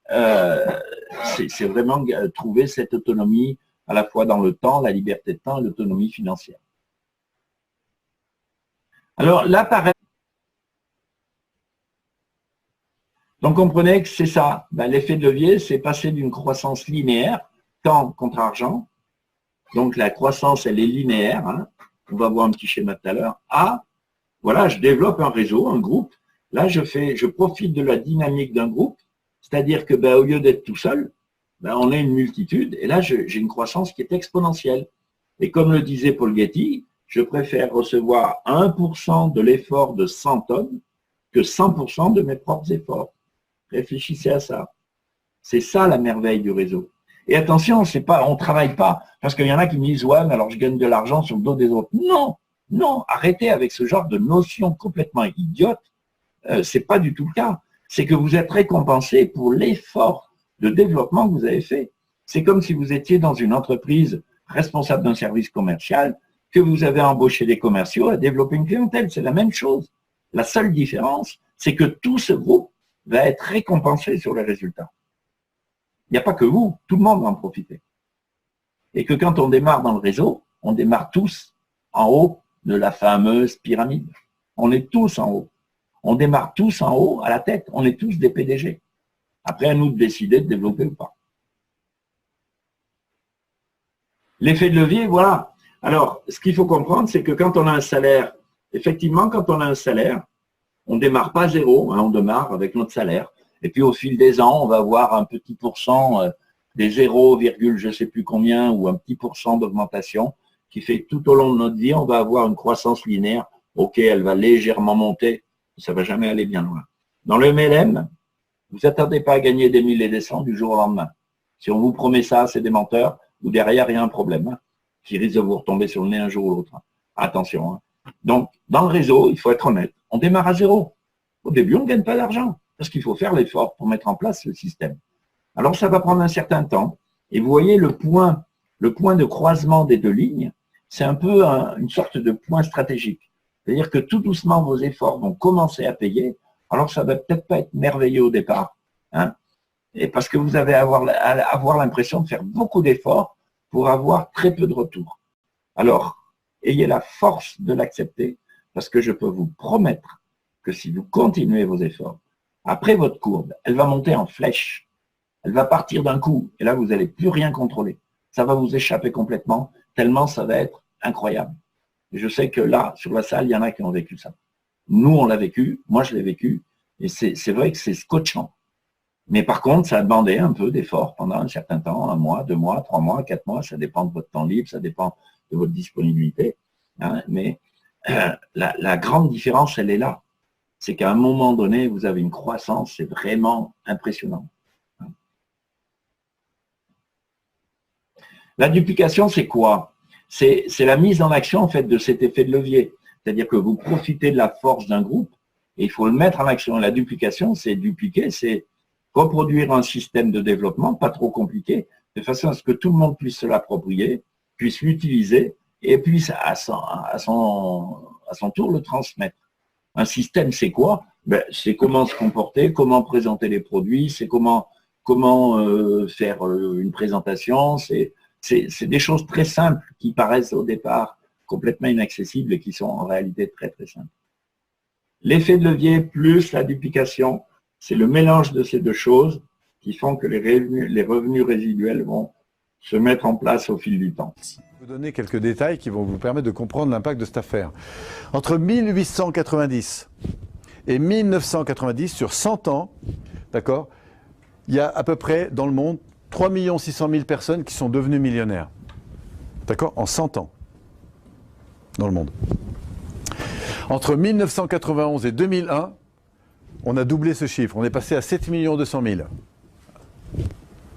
C'est vraiment trouver cette autonomie à la fois dans le temps, la liberté de temps et l'autonomie financière. Alors là, pareil. Donc comprenez que c'est ça. L'effet de levier, c'est passer d'une croissance linéaire, temps contre argent. Donc la croissance, elle est linéaire. Hein. On va voir un petit schéma tout à l'heure. À, voilà, je développe un réseau, un groupe. Là, je profite de la dynamique d'un groupe. C'est-à-dire que au lieu d'être tout seul, on est une multitude. Et là, j'ai une croissance qui est exponentielle. Et comme le disait Paul Getty, je préfère recevoir 1% de l'effort de 100 tonnes que 100% de mes propres efforts. Réfléchissez à ça. C'est ça la merveille du réseau. Et attention, on ne travaille pas, parce qu'il y en a qui me disent, ouais, mais alors je gagne de l'argent sur le dos des autres. Non, non, arrêtez avec ce genre de notion complètement idiote. C'est pas du tout le cas. C'est que vous êtes récompensé pour l'effort de développement que vous avez fait. C'est comme si vous étiez dans une entreprise responsable d'un service commercial, que vous avez embauché des commerciaux à développer une clientèle. C'est la même chose. La seule différence, c'est que tout ce groupe va être récompensé sur les résultats. Il n'y a pas que vous, tout le monde va en profiter. Et que quand on démarre dans le réseau, on démarre tous en haut de la fameuse pyramide. On est tous en haut. On démarre tous en haut, à la tête. On est tous des PDG. Après, à nous de décider de développer ou pas. L'effet de levier, voilà. Alors, ce qu'il faut comprendre, c'est que quand on a un salaire, effectivement, quand on a un salaire, on ne démarre pas zéro, hein, on démarre avec notre salaire. Et puis, au fil des ans, on va avoir un petit pourcent des 0, je ne sais plus combien, ou un petit pourcent d'augmentation, qui fait que tout au long de notre vie, on va avoir une croissance linéaire. Ok, elle va légèrement monter, ça ne va jamais aller bien loin. Dans le MLM, vous n'attendez pas à gagner des 1000 et des 100 du jour au lendemain. Si on vous promet ça, c'est des menteurs, ou derrière, il y a un problème, hein, qui risque de vous retomber sur le nez un jour ou l'autre. Attention. Hein. Donc, dans le réseau, il faut être honnête. On démarre à zéro. Au début, on ne gagne pas d'argent, parce qu'il faut faire l'effort pour mettre en place le système. Alors, ça va prendre un certain temps. Et vous voyez, le point de croisement des deux lignes, c'est un peu une sorte de point stratégique. C'est-à-dire que tout doucement, vos efforts vont commencer à payer. Alors, ça ne va peut-être pas être merveilleux au départ, hein, et parce que vous allez avoir l'impression de faire beaucoup d'efforts pour avoir très peu de retour. Alors, ayez la force de l'accepter, parce que je peux vous promettre que si vous continuez vos efforts, après votre courbe, elle va monter en flèche. Elle va partir d'un coup, et là, vous n'allez plus rien contrôler. Ça va vous échapper complètement, tellement ça va être incroyable. Et je sais que là, sur la salle, il y en a qui ont vécu ça. Nous, on l'a vécu, moi, je l'ai vécu, et c'est vrai que c'est scotchant. Mais par contre, ça a demandé un peu d'effort pendant un certain temps, 1 mois, 2 mois, 3 mois, 4 mois, ça dépend de votre temps libre, ça dépend de votre disponibilité. Hein, mais la grande différence, elle est là. C'est qu'à un moment donné, vous avez une croissance, c'est vraiment impressionnant. La duplication, c'est quoi? C'est la mise en action en fait de cet effet de levier. C'est-à-dire que vous profitez de la force d'un groupe et il faut le mettre en action. La duplication, c'est dupliquer, c'est reproduire un système de développement pas trop compliqué, de façon à ce que tout le monde puisse se l'approprier, puisse l'utiliser et puisse à son tour le transmettre. Un système, c'est quoi? C'est comment se comporter, comment présenter les produits, c'est comment faire une présentation, c'est des choses très simples qui paraissent au départ complètement inaccessibles et qui sont en réalité très très simples. L'effet de levier plus la duplication, c'est le mélange de ces deux choses qui font que les revenus résiduels vont se mettre en place au fil du temps. Je vais vous donner quelques détails qui vont vous permettre de comprendre l'impact de cette affaire. Entre 1890 et 1990, sur 100 ans, d'accord, il y a à peu près dans le monde 3 600 000 personnes qui sont devenues millionnaires. D'accord? En 100 ans. Dans le monde. Entre 1991 et 2001, on a doublé ce chiffre. On est passé à 7 200 000.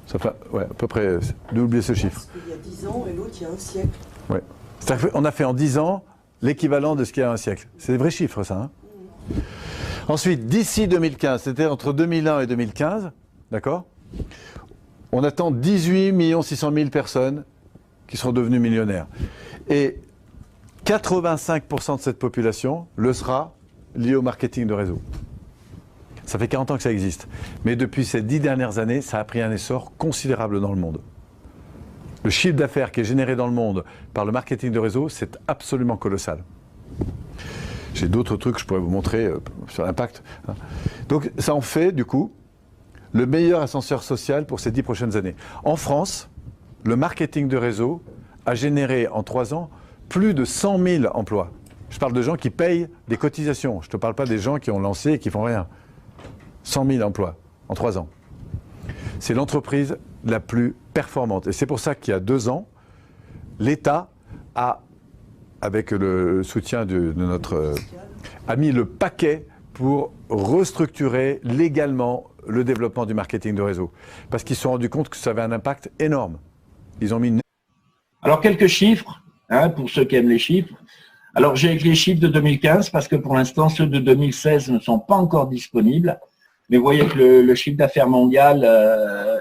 Ça fait, ouais, à peu près doubler ce chiffre. Il y a 10 ans et l'autre il y a un siècle. Ouais. C'est-à-dire qu'on a fait en 10 ans l'équivalent de ce qu'il y a un siècle. C'est des vrais chiffres, ça. Hein. Ensuite, d'ici 2015, c'était entre 2001 et 2015, d'accord? On attend 18 600 000 personnes qui seront devenues millionnaires. Et 85% de cette population le sera liée au marketing de réseau. Ça fait 40 ans que ça existe. Mais depuis ces 10 dernières années, ça a pris un essor considérable dans le monde. Le chiffre d'affaires qui est généré dans le monde par le marketing de réseau, c'est absolument colossal. J'ai d'autres trucs que je pourrais vous montrer sur l'impact. Donc ça en fait, du coup, le meilleur ascenseur social pour ces 10 prochaines années. En France, le marketing de réseau a généré en 3 ans plus de 100 000 emplois. Je parle de gens qui payent des cotisations. Je ne te parle pas des gens qui ont lancé et qui font rien. 100 000 emplois en 3 ans. C'est l'entreprise la plus performante. Et c'est pour ça qu'il y a 2 ans, l'État a, avec le soutien de notre... a mis le paquet pour restructurer légalement le développement du marketing de réseau. Parce qu'ils se sont rendus compte que ça avait un impact énorme. Ils ont mis une... Alors, quelques chiffres, hein, pour ceux qui aiment les chiffres. Alors, j'ai les chiffres de 2015 parce que pour l'instant, ceux de 2016 ne sont pas encore disponibles. Mais vous voyez que le chiffre d'affaires mondial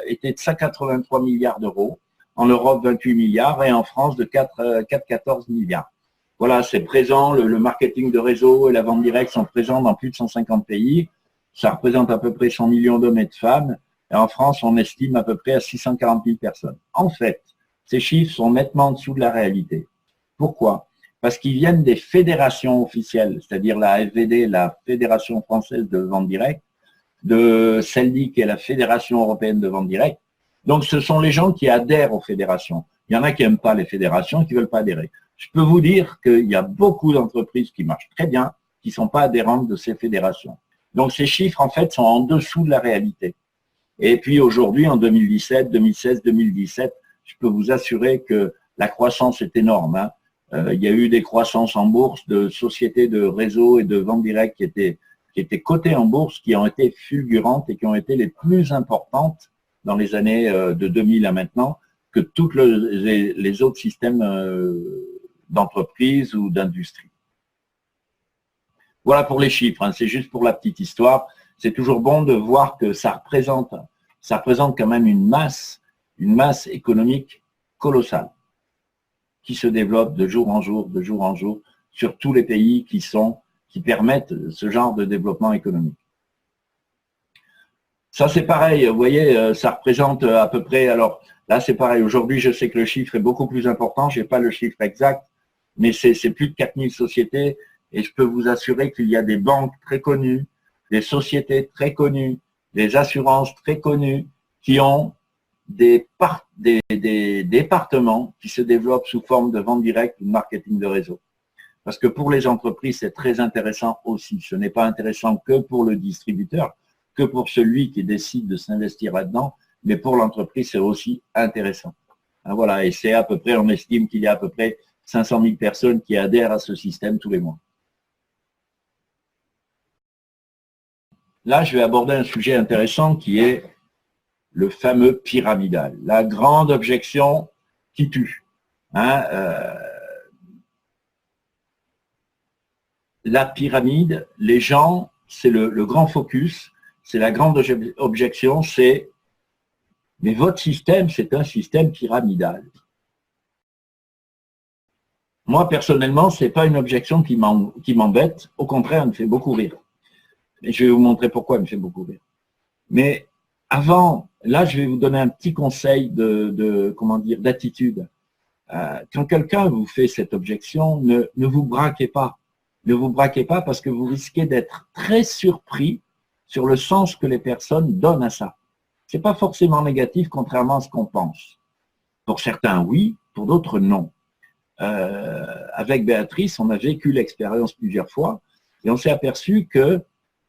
était de 183 milliards d'euros, en Europe 28 milliards et en France de 4,14 milliards. Voilà, c'est présent, le marketing de réseau et la vente directe sont présents dans plus de 150 pays. Ça représente à peu près 100 millions d'hommes et de femmes. Et en France, on estime à peu près à 640 000 personnes. En fait, ces chiffres sont nettement en dessous de la réalité. Pourquoi? Parce qu'ils viennent des fédérations officielles, c'est-à-dire la FVD, la Fédération française de vente directe, de CELDI, qui est la Fédération européenne de vente directe. Donc, ce sont les gens qui adhèrent aux fédérations. Il y en a qui n'aiment pas les fédérations, qui ne veulent pas adhérer. Je peux vous dire qu'il y a beaucoup d'entreprises qui marchent très bien, qui ne sont pas adhérentes de ces fédérations. Donc, ces chiffres, en fait, sont en dessous de la réalité. Et puis, aujourd'hui, en 2017, 2016, 2017, je peux vous assurer que la croissance est énorme. Hein. Il y a eu des croissances en bourse de sociétés de réseau et de vente directe qui étaient cotées en bourse, qui ont été fulgurantes et qui ont été les plus importantes dans les années de 2000 à maintenant que tous les autres systèmes d'entreprise ou d'industrie. Voilà pour les chiffres, hein. C'est juste pour la petite histoire. C'est toujours bon de voir que ça représente quand même une masse économique colossale qui se développe de jour en jour, sur tous les pays qui permettent ce genre de développement économique. Ça, c'est pareil, vous voyez, ça représente à peu près, alors là, c'est pareil, aujourd'hui, je sais que le chiffre est beaucoup plus important, je n'ai pas le chiffre exact, mais c'est plus de 4000 sociétés, et je peux vous assurer qu'il y a des banques très connues, des sociétés très connues, des assurances très connues, qui ont des départements qui se développent sous forme de vente directe ou de marketing de réseau. Parce que pour les entreprises, c'est très intéressant aussi. Ce n'est pas intéressant que pour le distributeur, que pour celui qui décide de s'investir là-dedans, mais pour l'entreprise, c'est aussi intéressant. Voilà, et c'est à peu près, on estime qu'il y a à peu près 500 000 personnes qui adhèrent à ce système tous les mois. Là, je vais aborder un sujet intéressant qui est le fameux pyramidal, la grande objection qui tue. La pyramide, les gens, c'est le grand focus, c'est la grande objection, c'est « mais votre système, c'est un système pyramidal ». Moi, personnellement, ce n'est pas une objection qui m'embête, au contraire, elle me fait beaucoup rire. Et je vais vous montrer pourquoi elle me fait beaucoup rire. Mais avant, là, je vais vous donner un petit conseil d'attitude. Quand quelqu'un vous fait cette objection, ne vous braquez pas. Ne vous braquez pas parce que vous risquez d'être très surpris sur le sens que les personnes donnent à ça. Ce n'est pas forcément négatif, contrairement à ce qu'on pense. Pour certains, oui, pour d'autres, non. Avec Béatrice, on a vécu l'expérience plusieurs fois et on s'est aperçu que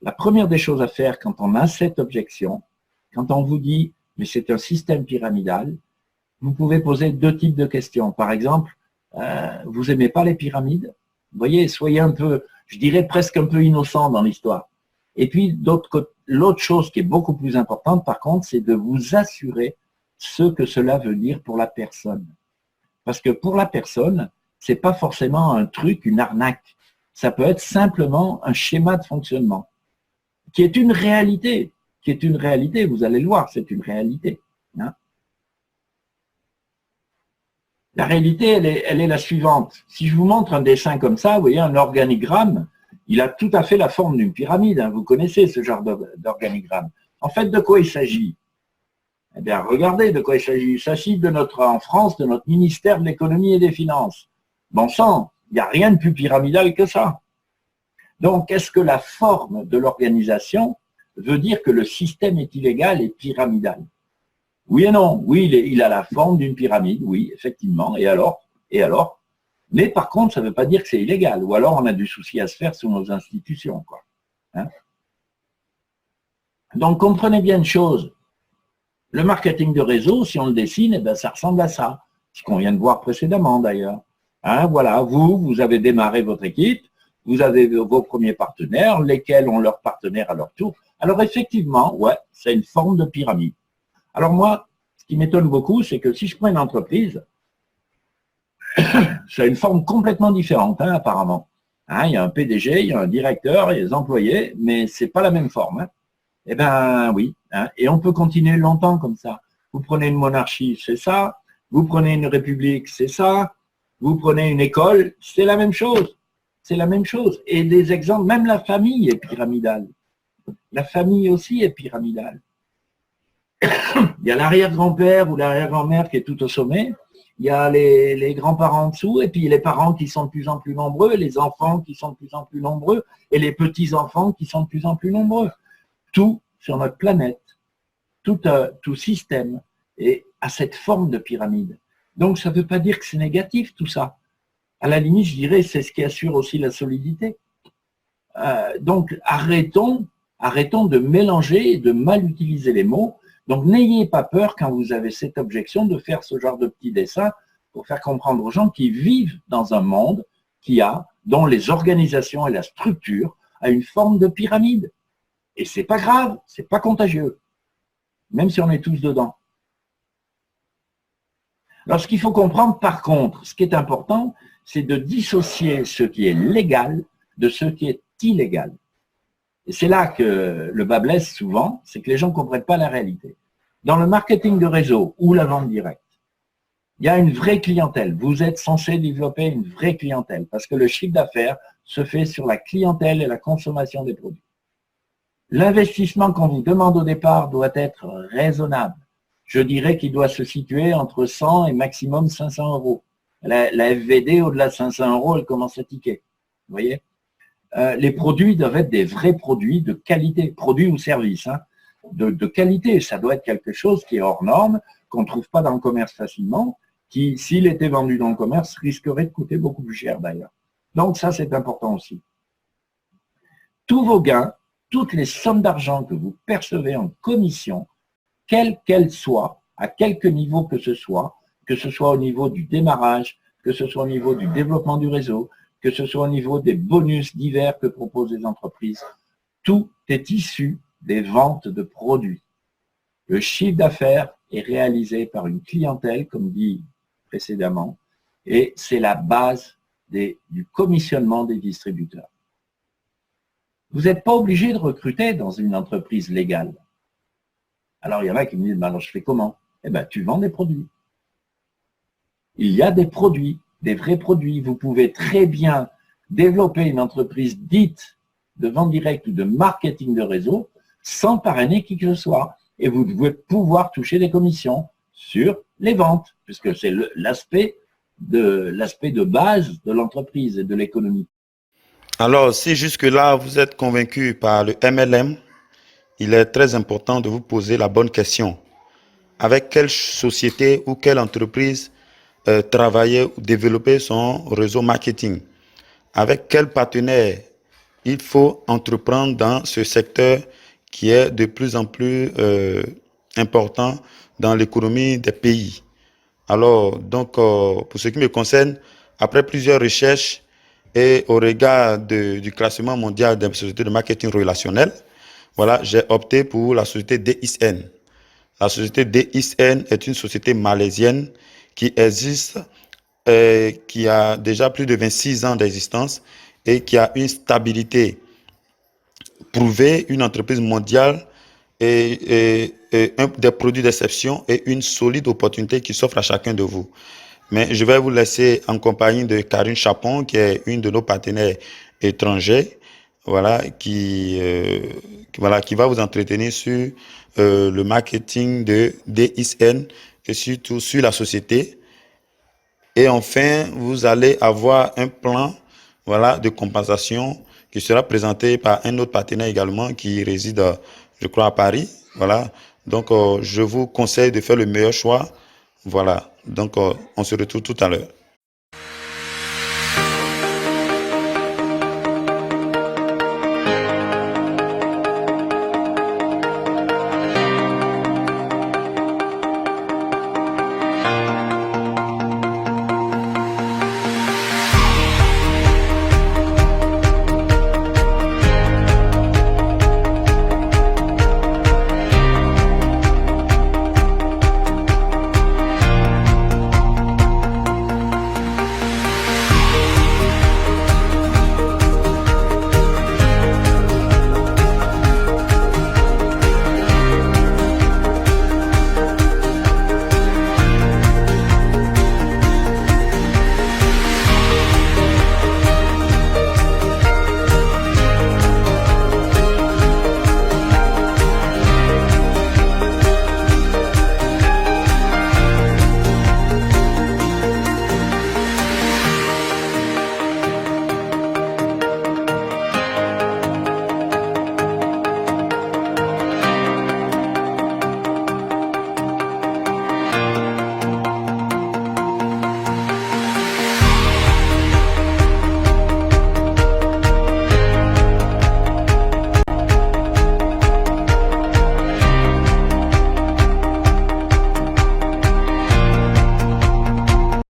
la première des choses à faire quand on a cette objection, quand on vous dit « mais c'est un système pyramidal », vous pouvez poser deux types de questions. Par exemple, vous aimez pas les pyramides? Vous voyez, soyez un peu, je dirais presque un peu innocent dans l'histoire. Et puis, l'autre chose qui est beaucoup plus importante, par contre, c'est de vous assurer ce que cela veut dire pour la personne. Parce que pour la personne, c'est pas forcément un truc, une arnaque. Ça peut être simplement un schéma de fonctionnement qui est une réalité, vous allez le voir, c'est une réalité. Hein. La réalité, elle est la suivante. Si je vous montre un dessin comme ça, vous voyez un organigramme, il a tout à fait la forme d'une pyramide. Hein. Vous connaissez ce genre d'organigramme. En fait, de quoi il s'agit? Eh bien, regardez de quoi il s'agit. Il s'agit en France, de notre ministère de l'économie et des finances. Bon sang, il n'y a rien de plus pyramidal que ça. Donc, est-ce que la forme de l'organisation veut dire que le système est illégal et pyramidal? Oui et non. Oui, il a la forme d'une pyramide, oui, effectivement. Et alors? Mais par contre, ça ne veut pas dire que c'est illégal. Ou alors, on a du souci à se faire sur nos institutions, quoi. Hein? Donc, comprenez bien une chose. Le marketing de réseau, si on le dessine, eh ben, ça ressemble à ça. Ce qu'on vient de voir précédemment, d'ailleurs. Hein, voilà, vous avez démarré votre équipe. Vous avez vos premiers partenaires, lesquels ont leurs partenaires à leur tour. Alors effectivement, ouais, c'est une forme de pyramide. Alors moi, ce qui m'étonne beaucoup, c'est que si je prends une entreprise, ça a une forme complètement différente, hein, apparemment. Hein, il y a un PDG, il y a un directeur, il y a des employés, mais c'est pas la même forme. Hein. Eh bien oui, hein, et on peut continuer longtemps comme ça. Vous prenez une monarchie, c'est ça. Vous prenez une république, c'est ça. Vous prenez une école, c'est la même chose. C'est la même chose. Et des exemples, même la famille est pyramidale. La famille aussi est pyramidale. Il y a l'arrière-grand-père ou l'arrière-grand-mère qui est tout au sommet. Il y a les grands-parents en dessous, et puis les parents qui sont de plus en plus nombreux, les enfants qui sont de plus en plus nombreux, et les petits-enfants qui sont de plus en plus nombreux. Tout sur notre planète, tout système a cette forme de pyramide. Donc ça ne veut pas dire que c'est négatif tout ça. À la limite, je dirais, c'est ce qui assure aussi la solidité. Donc, arrêtons de mélanger et de mal utiliser les mots. Donc, n'ayez pas peur quand vous avez cette objection de faire ce genre de petits dessins pour faire comprendre aux gens qui vivent dans un monde dont les organisations et la structure a une forme de pyramide. Et c'est pas grave, c'est pas contagieux, même si on est tous dedans. Alors, ce qu'il faut comprendre, par contre, ce qui est important, c'est de dissocier ce qui est légal de ce qui est illégal. Et c'est là que le bas blesse souvent, c'est que les gens ne comprennent pas la réalité. Dans le marketing de réseau ou la vente directe, il y a une vraie clientèle. Vous êtes censé développer une vraie clientèle parce que le chiffre d'affaires se fait sur la clientèle et la consommation des produits. L'investissement qu'on vous demande au départ doit être raisonnable. Je dirais qu'il doit se situer entre 100 et maximum 500 euros. La FVD, au-delà de 500 euros, elle commence à tiquer. Vous voyez, les produits doivent être des vrais produits de qualité, produits ou services, hein, de qualité. Ça doit être quelque chose qui est hors norme, qu'on ne trouve pas dans le commerce facilement, qui, s'il était vendu dans le commerce, risquerait de coûter beaucoup plus cher d'ailleurs. Donc ça, c'est important aussi. Tous vos gains, toutes les sommes d'argent que vous percevez en commission, quelle qu'elle soit, à quelque niveau que ce soit au niveau du démarrage, que ce soit au niveau du développement du réseau, que ce soit au niveau des bonus divers que proposent les entreprises, tout est issu des ventes de produits. Le chiffre d'affaires est réalisé par une clientèle, comme dit précédemment, et c'est la base du commissionnement des distributeurs. Vous n'êtes pas obligé de recruter dans une entreprise légale. Alors, il y en a qui me disent, alors je fais comment? Eh bien, tu vends des produits. Il y a des produits, des vrais produits. Vous pouvez très bien développer une entreprise dite de vente directe ou de marketing de réseau sans parrainer qui que ce soit. Et vous devez pouvoir toucher des commissions sur les ventes, puisque c'est l'aspect de base de l'entreprise et de l'économie. Alors, si jusque-là, vous êtes convaincu par le MLM, il est très important de vous poser la bonne question. Avec quelle société ou quelle entreprise travailler ou développer son réseau marketing? Avec quel partenaire il faut entreprendre dans ce secteur qui est de plus en plus important dans l'économie des pays? Alors, donc, pour ce qui me concerne, après plusieurs recherches et au regard du classement mondial des sociétés de marketing relationnel, voilà, j'ai opté pour la société DXN. La société DXN est une société malaisienne qui existe, qui a déjà plus de 26 ans d'existence et qui a une stabilité prouvée, une entreprise mondiale et des produits d'exception et une solide opportunité qui s'offre à chacun de vous. Mais je vais vous laisser en compagnie de Karine Chapon, qui est une de nos partenaires étrangers, voilà, qui va vous entretenir sur le marketing de DXN et surtout sur la société. Et enfin, vous allez avoir un plan, voilà, de compensation qui sera présenté par un autre partenaire également qui réside, je crois, à Paris. Voilà. Donc, je vous conseille de faire le meilleur choix. Voilà. Donc, on se retrouve tout à l'heure.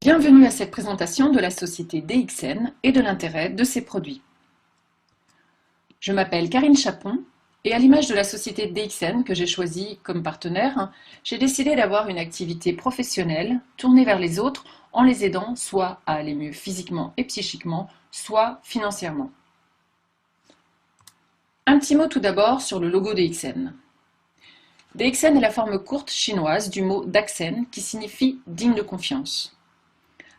Bienvenue à cette présentation de la société DXN et de l'intérêt de ses produits. Je m'appelle Karine Chapon et à l'image de la société DXN que j'ai choisie comme partenaire, j'ai décidé d'avoir une activité professionnelle tournée vers les autres en les aidant soit à aller mieux physiquement et psychiquement, soit financièrement. Un petit mot tout d'abord sur le logo DXN. DXN est la forme courte chinoise du mot Daxen qui signifie digne de confiance.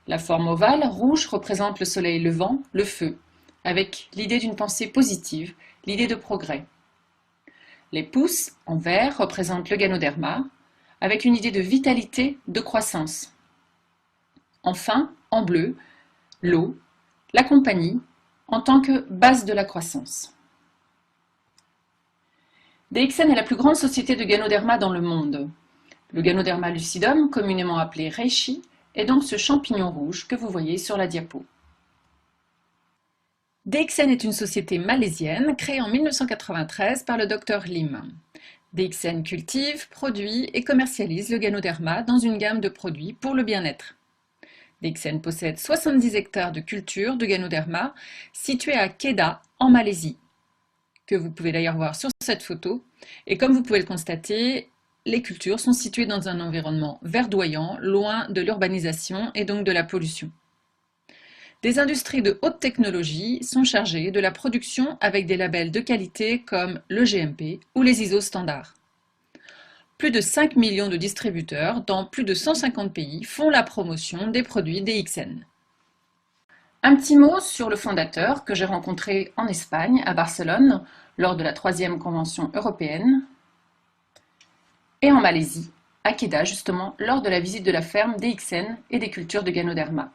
La forme ovale, rouge, représente le soleil levant, le feu, avec l'idée d'une pensée positive, l'idée de progrès. Les pouces, en vert, représentent le Ganoderma, avec une idée de vitalité, de croissance. Enfin, en bleu, l'eau, la compagnie, en tant que base de la croissance. DXN est la plus grande société de Ganoderma dans le monde. Le Ganoderma lucidum, communément appelé reishi, est donc ce champignon rouge que vous voyez sur la diapo. DXN est une société malaisienne créée en 1993 par le Dr Lim. DXN cultive, produit et commercialise le Ganoderma dans une gamme de produits pour le bien-être. DXN possède 70 hectares de culture de Ganoderma situés à Kedah en Malaisie, que vous pouvez d'ailleurs voir sur cette photo. Et comme vous pouvez le constater, les cultures sont situées dans un environnement verdoyant, loin de l'urbanisation et donc de la pollution. Des industries de haute technologie sont chargées de la production avec des labels de qualité comme le GMP ou les ISO standards. Plus de 5 millions de distributeurs dans plus de 150 pays font la promotion des produits DXN. Un petit mot sur le fondateur que j'ai rencontré en Espagne, à Barcelone, lors de la 3e convention européenne, et en Malaisie, à Kedah justement, lors de la visite de la ferme DXN et des cultures de Ganoderma.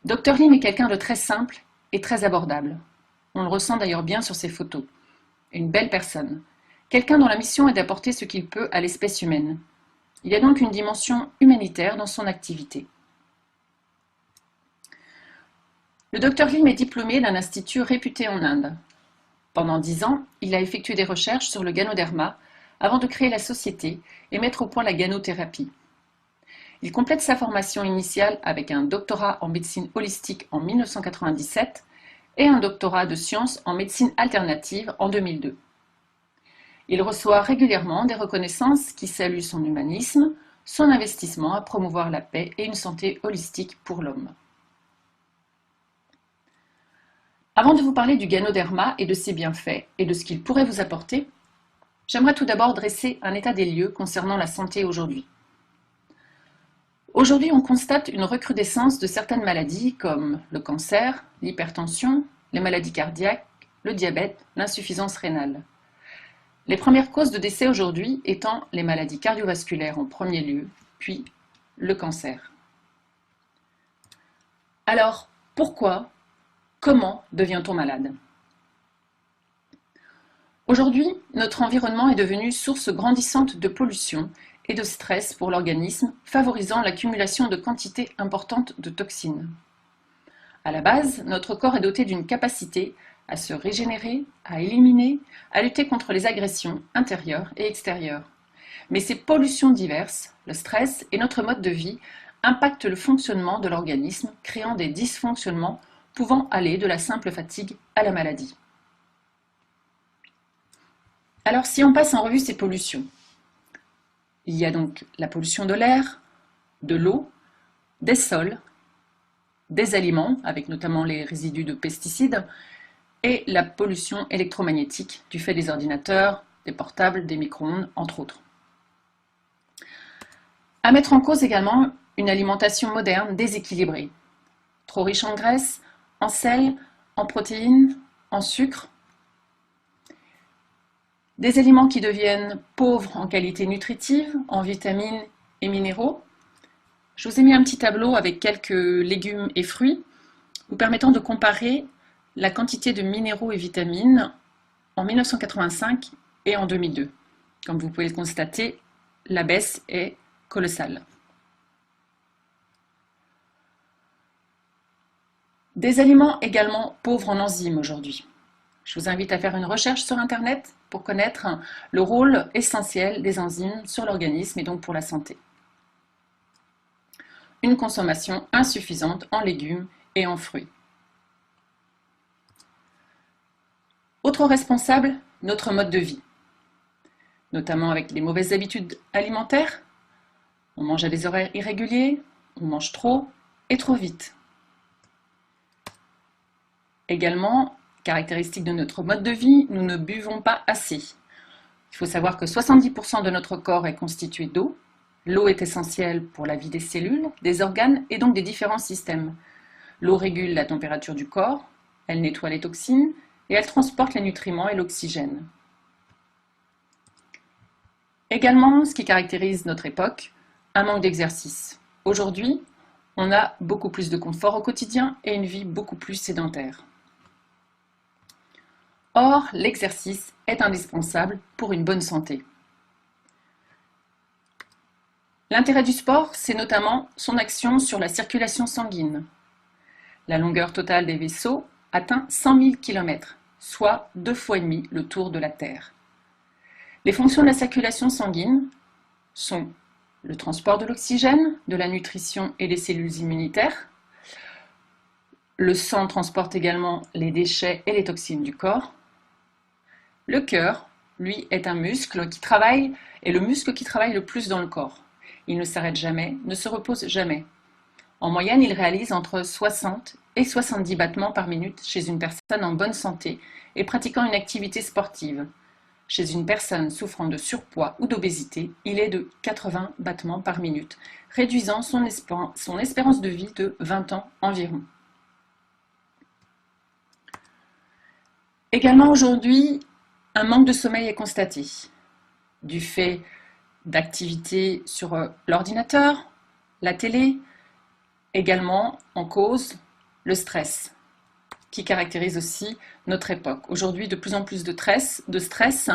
Dr Lim est quelqu'un de très simple et très abordable. On le ressent d'ailleurs bien sur ses photos. Une belle personne. Quelqu'un dont la mission est d'apporter ce qu'il peut à l'espèce humaine. Il y a donc une dimension humanitaire dans son activité. Le Dr Lim est diplômé d'un institut réputé en Inde. Pendant 10 ans, il a effectué des recherches sur le Ganoderma avant de créer la société et mettre au point la ganothérapie. Il complète sa formation initiale avec un doctorat en médecine holistique en 1997 et un doctorat de sciences en médecine alternative en 2002. Il reçoit régulièrement des reconnaissances qui saluent son humanisme, son investissement à promouvoir la paix et une santé holistique pour l'homme. Avant de vous parler du Ganoderma et de ses bienfaits et de ce qu'il pourrait vous apporter, j'aimerais tout d'abord dresser un état des lieux concernant la santé aujourd'hui. Aujourd'hui, on constate une recrudescence de certaines maladies comme le cancer, l'hypertension, les maladies cardiaques, le diabète, l'insuffisance rénale. Les premières causes de décès aujourd'hui étant les maladies cardiovasculaires en premier lieu, puis le cancer. Alors, pourquoi, comment devient-on malade ? Aujourd'hui, notre environnement est devenu source grandissante de pollution et de stress pour l'organisme, favorisant l'accumulation de quantités importantes de toxines. À la base, notre corps est doté d'une capacité à se régénérer, à éliminer, à lutter contre les agressions intérieures et extérieures. Mais ces pollutions diverses, le stress et notre mode de vie impactent le fonctionnement de l'organisme, créant des dysfonctionnements pouvant aller de la simple fatigue à la maladie. Alors si on passe en revue ces pollutions, il y a donc la pollution de l'air, de l'eau, des sols, des aliments, avec notamment les résidus de pesticides, et la pollution électromagnétique du fait des ordinateurs, des portables, des micro-ondes, entre autres. À mettre en cause également une alimentation moderne déséquilibrée, trop riche en graisse, en sel, en protéines, en sucre, des aliments qui deviennent pauvres en qualité nutritive, en vitamines et minéraux. Je vous ai mis un petit tableau avec quelques légumes et fruits, vous permettant de comparer la quantité de minéraux et vitamines en 1985 et en 2002. Comme vous pouvez le constater, la baisse est colossale. Des aliments également pauvres en enzymes aujourd'hui. Je vous invite à faire une recherche sur Internet pour connaître le rôle essentiel des enzymes sur l'organisme et donc pour la santé. Une consommation insuffisante en légumes et en fruits. Autre responsable, notre mode de vie, notamment avec les mauvaises habitudes alimentaires. On mange à des horaires irréguliers, on mange trop et trop vite. Également, caractéristique de notre mode de vie, nous ne buvons pas assez. Il faut savoir que 70% de notre corps est constitué d'eau. L'eau est essentielle pour la vie des cellules, des organes et donc des différents systèmes. L'eau régule la température du corps, elle nettoie les toxines et elle transporte les nutriments et l'oxygène. Également, ce qui caractérise notre époque, un manque d'exercice. Aujourd'hui, on a beaucoup plus de confort au quotidien et une vie beaucoup plus sédentaire. Or, l'exercice est indispensable pour une bonne santé. L'intérêt du sport, c'est notamment son action sur la circulation sanguine. La longueur totale des vaisseaux atteint 100 000 km, soit 2,5 fois le tour de la Terre. Les fonctions de la circulation sanguine sont le transport de l'oxygène, de la nutrition et des cellules immunitaires. Le sang transporte également les déchets et les toxines du corps. Le cœur, lui, est un muscle qui travaille, est le muscle qui travaille le plus dans le corps. Il ne s'arrête jamais, ne se repose jamais. En moyenne, il réalise entre 60 et 70 battements par minute chez une personne en bonne santé et pratiquant une activité sportive. Chez une personne souffrant de surpoids ou d'obésité, il est de 80 battements par minute, réduisant son espérance de vie de 20 ans environ. Également aujourd'hui, un manque de sommeil est constaté, du fait d'activités sur l'ordinateur, la télé, également en cause le stress, qui caractérise aussi notre époque. Aujourd'hui, de plus en plus de stress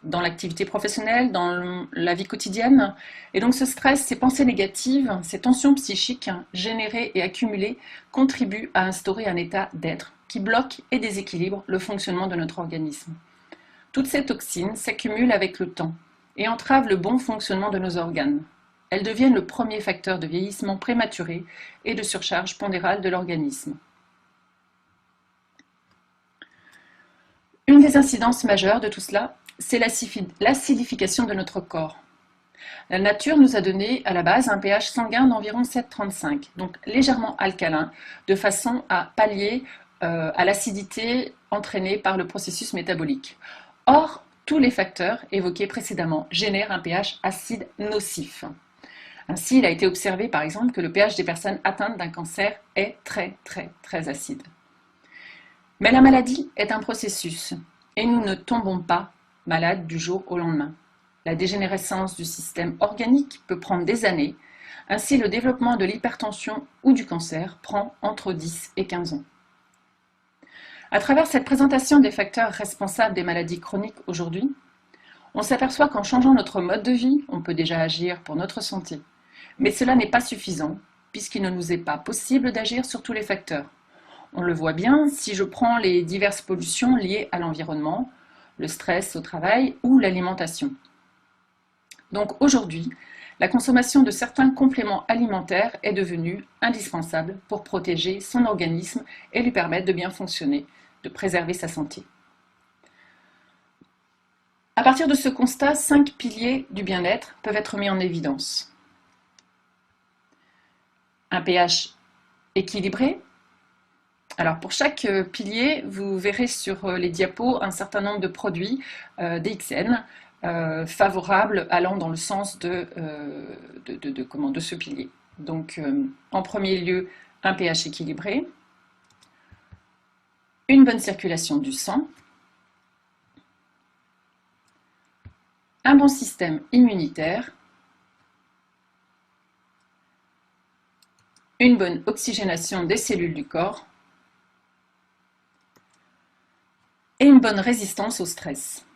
dans l'activité professionnelle, dans la vie quotidienne. Et donc ce stress, ces pensées négatives, ces tensions psychiques générées et accumulées contribuent à instaurer un état d'être qui bloque et déséquilibre le fonctionnement de notre organisme. Toutes ces toxines s'accumulent avec le temps et entravent le bon fonctionnement de nos organes. elles deviennent le premier facteur de vieillissement prématuré et de surcharge pondérale de l'organisme. Une des incidences majeures de tout cela, c'est l'acidification de notre corps. La nature nous a donné à la base un pH sanguin d'environ 7,35, donc légèrement alcalin, de façon à pallier à l'acidité entraînée par le processus métabolique. Or, tous les facteurs évoqués précédemment génèrent un pH acide nocif. Ainsi, il a été observé par exemple que le pH des personnes atteintes d'un cancer est très acide. Mais la maladie est un processus et nous ne tombons pas malades du jour au lendemain. La dégénérescence du système organique peut prendre des années, ainsi le développement de l'hypertension ou du cancer prend entre 10 et 15 ans. À travers cette présentation des facteurs responsables des maladies chroniques aujourd'hui, on s'aperçoit qu'en changeant notre mode de vie, on peut déjà agir pour notre santé. Mais cela n'est pas suffisant, puisqu'il ne nous est pas possible d'agir sur tous les facteurs. On le voit bien si je prends les diverses pollutions liées à l'environnement, le stress au travail ou l'alimentation. Donc aujourd'hui, la consommation de certains compléments alimentaires est devenue indispensable pour protéger son organisme et lui permettre de bien fonctionner, de préserver sa santé. À partir de ce constat, 5 piliers du bien-être peuvent être mis en évidence. Un pH équilibré. Alors pour chaque pilier, vous verrez sur les diapos un certain nombre de produits DXN favorables allant dans le sens de ce pilier. Donc en premier lieu, un pH équilibré, une bonne circulation du sang, un bon système immunitaire, une bonne oxygénation des cellules du corps et une bonne résistance au stress.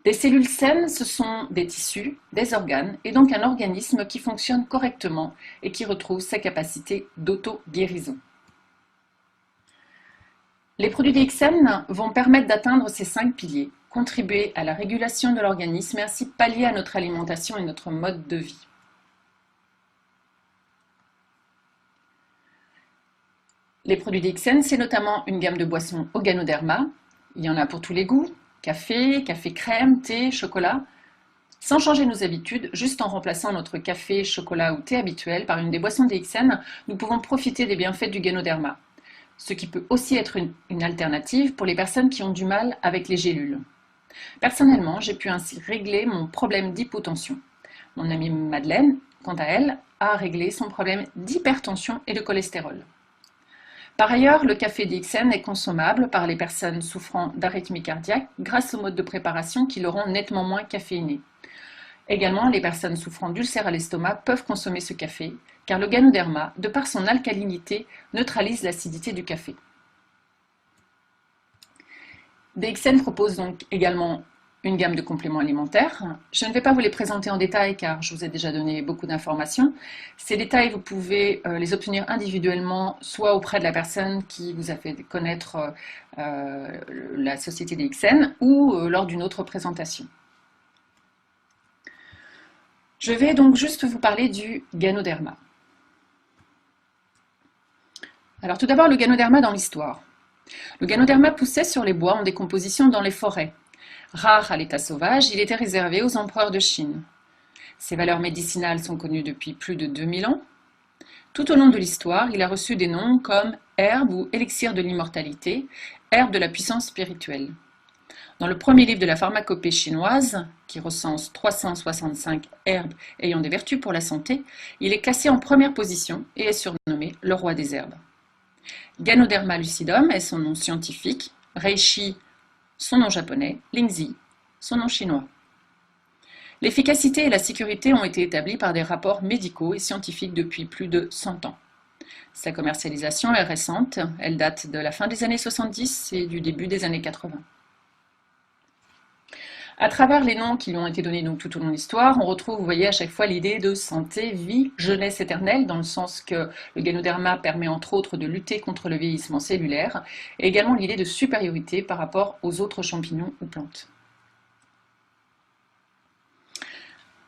Des cellules saines, ce sont des tissus, des organes, et donc un organisme qui fonctionne correctement et qui retrouve sa capacité d'auto-guérison. Les produits DXN vont permettre d'atteindre ces 5 piliers, contribuer à la régulation de l'organisme et ainsi pallier à notre alimentation et notre mode de vie. Les produits DXN, c'est notamment une gamme de boissons Organoderma. Il y en a pour tous les goûts, café, café crème, thé, chocolat. Sans changer nos habitudes, juste en remplaçant notre café, chocolat ou thé habituel par une des boissons DXN, nous pouvons profiter des bienfaits du Ganoderma, ce qui peut aussi être une alternative pour les personnes qui ont du mal avec les gélules. Personnellement, j'ai pu ainsi régler mon problème d'hypotension. Mon amie Madeleine, quant à elle, a réglé son problème d'hypertension et de cholestérol. Par ailleurs, le café DXN est consommable par les personnes souffrant d'arythmie cardiaque grâce au mode de préparation qui le rend nettement moins caféiné. Également, les personnes souffrant d'ulcères à l'estomac peuvent consommer ce café, car le Ganoderma, de par son alcalinité, neutralise l'acidité du café. DXN propose donc également une gamme de compléments alimentaires. Je ne vais pas vous les présenter en détail car je vous ai déjà donné beaucoup d'informations. Ces détails, vous pouvez les obtenir individuellement, soit auprès de la personne qui vous a fait connaître la société DXN ou lors d'une autre présentation. Je vais donc juste vous parler du Ganoderma. Alors tout d'abord, le Ganoderma dans l'histoire. Le Ganoderma poussait sur les bois en décomposition dans les forêts. Rare à l'état sauvage, il était réservé aux empereurs de Chine. Ses valeurs médicinales sont connues depuis plus de 2000 ans. Tout au long de l'histoire, il a reçu des noms comme herbe ou élixir de l'immortalité, herbe de la puissance spirituelle. Dans le premier livre de la pharmacopée chinoise, qui recense 365 herbes ayant des vertus pour la santé, il est classé en première position et est surnommé le roi des herbes. Ganoderma lucidum est son nom scientifique, Reishi son nom japonais, Lingzi son nom chinois. L'efficacité et la sécurité ont été établies par des rapports médicaux et scientifiques depuis plus de 100 ans. Sa commercialisation est récente, elle date de la fin des années 70 et du début des années 80. À travers les noms qui lui ont été donnés donc tout au long de l'histoire, on retrouve, vous voyez, à chaque fois l'idée de santé, vie, jeunesse éternelle, dans le sens que le Ganoderma permet entre autres de lutter contre le vieillissement cellulaire, et également l'idée de supériorité par rapport aux autres champignons ou plantes.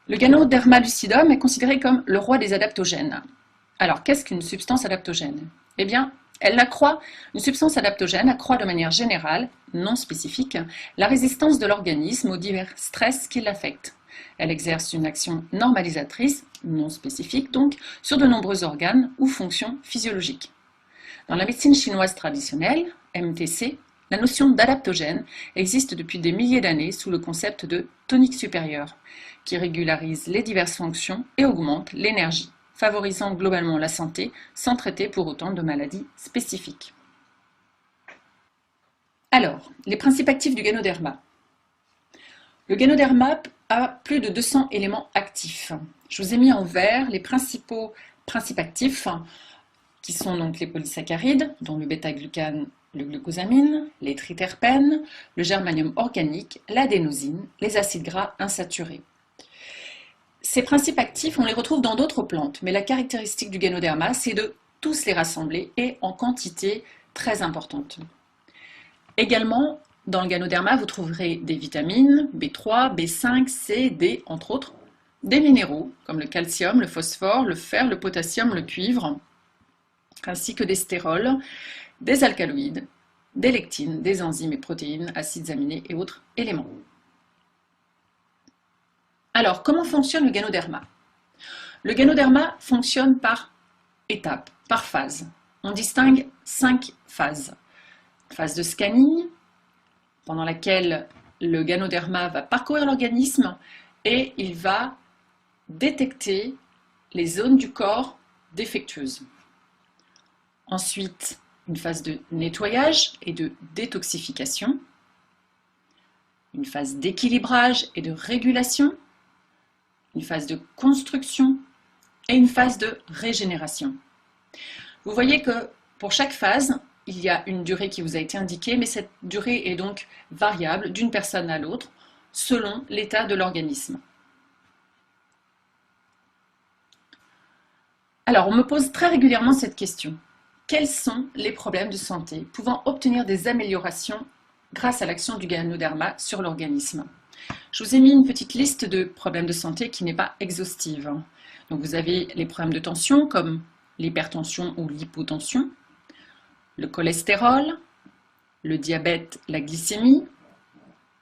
Le Ganoderma lucidum est considéré comme le roi des adaptogènes. Alors, qu'est-ce qu'une substance adaptogène? Eh bien, une substance adaptogène accroît de manière générale, non spécifique, la résistance de l'organisme aux divers stress qui l'affectent. Elle exerce une action normalisatrice, non spécifique donc, sur de nombreux organes ou fonctions physiologiques. Dans la médecine chinoise traditionnelle, MTC, la notion d'adaptogène existe depuis des milliers d'années sous le concept de tonique supérieure, qui régularise les diverses fonctions et augmente l'énergie, favorisant globalement la santé sans traiter pour autant de maladies spécifiques. Alors, les principes actifs du Ganoderma. Le Ganoderma a plus de 200 éléments actifs. Je vous ai mis en vert les principaux principes actifs qui sont donc les polysaccharides, dont le bêta-glucane, le glucosamine, les triterpènes, le germanium organique, l'adénosine, les acides gras insaturés. Ces principes actifs, on les retrouve dans d'autres plantes, mais la caractéristique du Ganoderma, c'est de tous les rassembler et en quantité très importante. Également, dans le Ganoderma, vous trouverez des vitamines, B3, B5, C, D, entre autres, des minéraux, comme le calcium, le phosphore, le fer, le potassium, le cuivre, ainsi que des stérols, des alcaloïdes, des lectines, des enzymes et protéines, acides aminés et autres éléments. Alors, comment fonctionne le Ganoderma? Le Ganoderma fonctionne par étapes, par phase. On distingue 5 phases. Phase de scanning, pendant laquelle le Ganoderma va parcourir l'organisme et il va détecter les zones du corps défectueuses. Ensuite, une phase de nettoyage et de détoxification, une phase d'équilibrage et de régulation, une phase de construction et une phase de régénération. Vous voyez que pour chaque phase, il y a une durée qui vous a été indiquée, mais cette durée est donc variable d'une personne à l'autre selon l'état de l'organisme. Alors, on me pose très régulièrement cette question. Quels sont les problèmes de santé pouvant obtenir des améliorations grâce à l'action du Ganoderma sur l'organisme? Je vous ai mis une petite liste de problèmes de santé qui n'est pas exhaustive. Donc vous avez les problèmes de tension comme l'hypertension ou l'hypotension, le cholestérol, le diabète, la glycémie,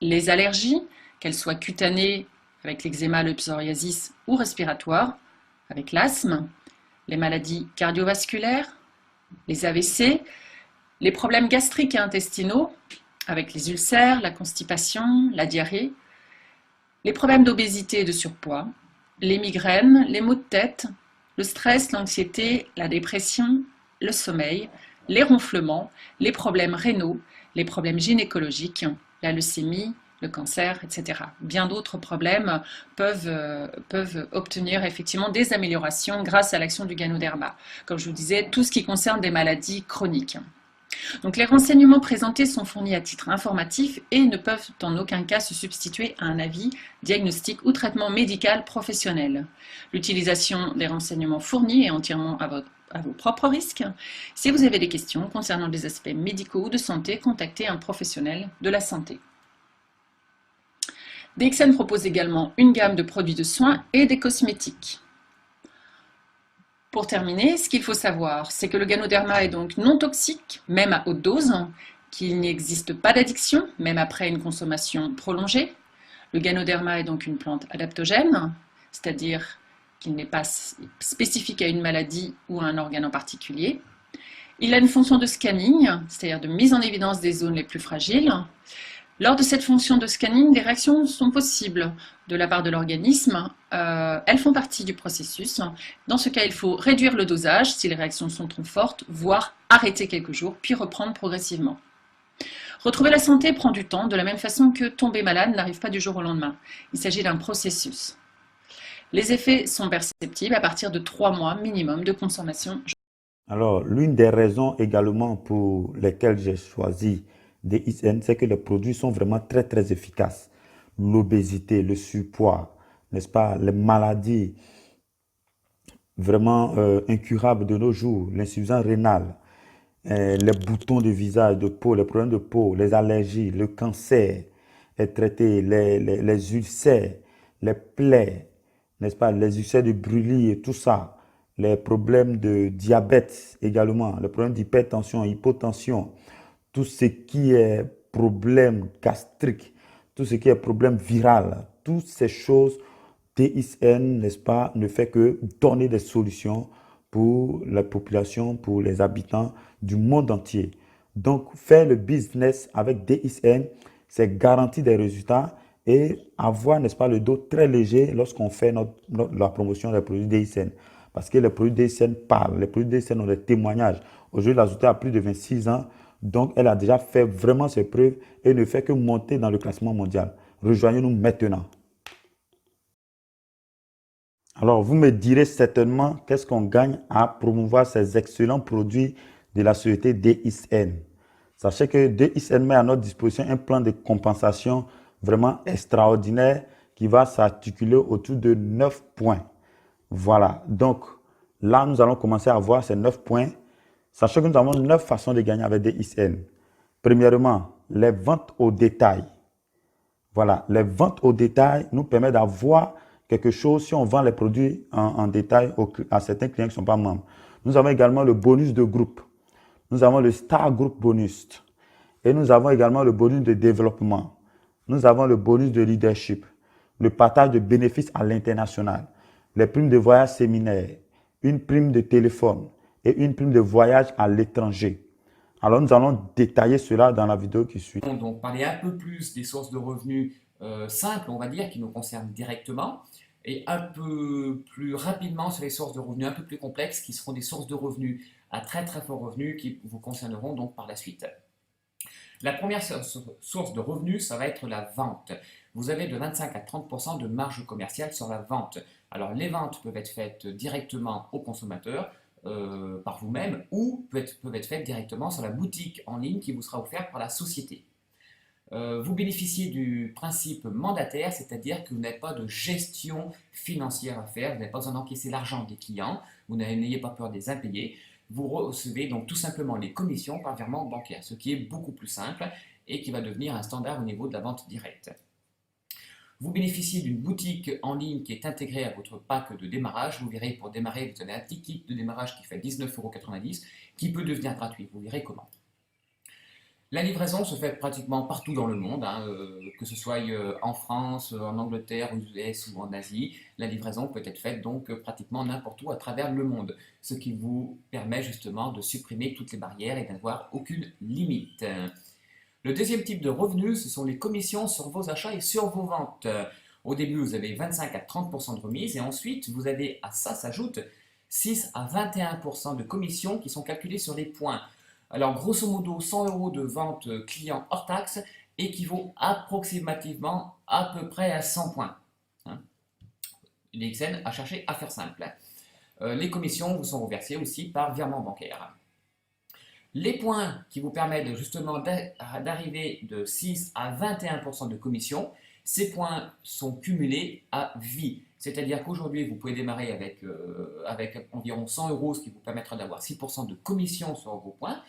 les allergies, qu'elles soient cutanées avec l'eczéma, le psoriasis ou respiratoires avec l'asthme, les maladies cardiovasculaires, les AVC, les problèmes gastriques et intestinaux avec les ulcères, la constipation, la diarrhée, les problèmes d'obésité et de surpoids, les migraines, les maux de tête, le stress, l'anxiété, la dépression, le sommeil, les ronflements, les problèmes rénaux, les problèmes gynécologiques, la leucémie, le cancer, etc. Bien d'autres problèmes peuvent obtenir effectivement des améliorations grâce à l'action du Ganoderma. Comme je vous disais, tout ce qui concerne des maladies chroniques. Donc les renseignements présentés sont fournis à titre informatif et ne peuvent en aucun cas se substituer à un avis, diagnostic ou traitement médical professionnel. L'utilisation des renseignements fournis est entièrement à vos propres risques. Si vous avez des questions concernant des aspects médicaux ou de santé, contactez un professionnel de la santé. DXN propose également une gamme de produits de soins et des cosmétiques. Pour terminer, ce qu'il faut savoir, c'est que le Ganoderma est donc non toxique, même à haute dose, qu'il n'existe pas d'addiction, même après une consommation prolongée. Le Ganoderma est donc une plante adaptogène, c'est-à-dire qu'il n'est pas spécifique à une maladie ou à un organe en particulier. Il a une fonction de scanning, c'est-à-dire de mise en évidence des zones les plus fragiles. Lors de cette fonction de scanning, des réactions sont possibles de la part de l'organisme. Elles font partie du processus. Dans ce cas, il faut réduire le dosage si les réactions sont trop fortes, voire arrêter quelques jours, puis reprendre progressivement. Retrouver la santé prend du temps, de la même façon que tomber malade n'arrive pas du jour au lendemain. Il s'agit d'un processus. Les effets sont perceptibles à partir de 3 mois minimum de consommation. Alors, l'une des raisons également pour lesquelles j'ai choisi DXN, c'est que les produits sont vraiment très très efficaces. L'obésité, le surpoids, n'est-ce pas, les maladies vraiment incurables de nos jours, l'insuffisance rénale, les boutons de visage, de peau, les problèmes de peau, les allergies, le cancer est traité, les ulcères, les plaies, n'est-ce pas, les ulcères de Brûlis et tout ça, les problèmes de diabète également, les problèmes d'hypertension, hypotension, tout ce qui est problème gastrique, tout ce qui est problème viral, toutes ces choses, DXN, n'est-ce pas, ne fait que donner des solutions pour la population, pour les habitants du monde entier. Donc, faire le business avec DXN, c'est garantir des résultats et avoir, n'est-ce pas, le dos très léger lorsqu'on fait la promotion des produits DXN. Parce que les produits DXN parlent, les produits DXN ont des témoignages. Aujourd'hui, la Zouté a plus de 26 ans, donc elle a déjà fait vraiment ses preuves et ne fait que monter dans le classement mondial. Rejoignez-nous maintenant. Alors, vous me direz certainement qu'est-ce qu'on gagne à promouvoir ces excellents produits de la société DXN. Sachez que DXN met à notre disposition un plan de compensation vraiment extraordinaire qui va s'articuler autour de 9 points. Voilà, donc là, nous allons commencer à voir ces 9 points. Sachez que nous avons 9 façons de gagner avec DXN. Premièrement, les ventes au détail. Voilà, les ventes au détail nous permettent d'avoir quelque chose si on vend les produits en détail à certains clients qui ne sont pas membres. Nous avons également le bonus de groupe. Nous avons le Star Group Bonus. Et nous avons également le bonus de développement. Nous avons le bonus de leadership, le partage de bénéfices à l'international, les primes de voyage séminaire, une prime de téléphone et une prime de voyage à l'étranger. Alors, nous allons détailler cela dans la vidéo qui suit. Donc, parler un peu plus des sources de revenus simples, on va dire, qui nous concernent directement, et un peu plus rapidement sur les sources de revenus un peu plus complexes, qui seront des sources de revenus à très très fort revenu, qui vous concerneront donc par la suite. La première source de revenus, ça va être la vente. Vous avez de 25 à 30% de marge commerciale sur la vente. Alors, les ventes peuvent être faites directement aux consommateurs, par vous-même, ou peuvent être faites directement sur la boutique en ligne qui vous sera offerte par la société. Vous bénéficiez du principe mandataire, c'est-à-dire que vous n'avez pas de gestion financière à faire, vous n'avez pas besoin d'encaisser l'argent des clients, vous n'ayez pas peur des impayés, vous recevez donc tout simplement les commissions par virement bancaire, ce qui est beaucoup plus simple et qui va devenir un standard au niveau de la vente directe. Vous bénéficiez d'une boutique en ligne qui est intégrée à votre pack de démarrage. Vous verrez, pour démarrer, vous avez un petit kit de démarrage qui fait 19,90 €, qui peut devenir gratuit. Vous verrez comment. La livraison se fait pratiquement partout dans le monde, que ce soit en France, en Angleterre, aux US ou en Asie. La livraison peut être faite donc pratiquement n'importe où à travers le monde, ce qui vous permet justement de supprimer toutes les barrières et d'avoir aucune limite. Le deuxième type de revenus, ce sont les commissions sur vos achats et sur vos ventes. Au début, vous avez 25 à 30% de remise et ensuite, vous avez, à ça s'ajoute 6 à 21% de commissions qui sont calculées sur les points. Alors, grosso modo, 100 € de vente client hors taxe équivaut approximativement à peu près à 100 points. DXN a cherché à faire simple. Les commissions vous sont reversées aussi par virement bancaire. Les points qui vous permettent justement d'arriver de 6 à 21% de commission, ces points sont cumulés à vie. C'est-à-dire qu'aujourd'hui, vous pouvez démarrer avec environ 100 €, ce qui vous permettra d'avoir 6% de commission sur vos points,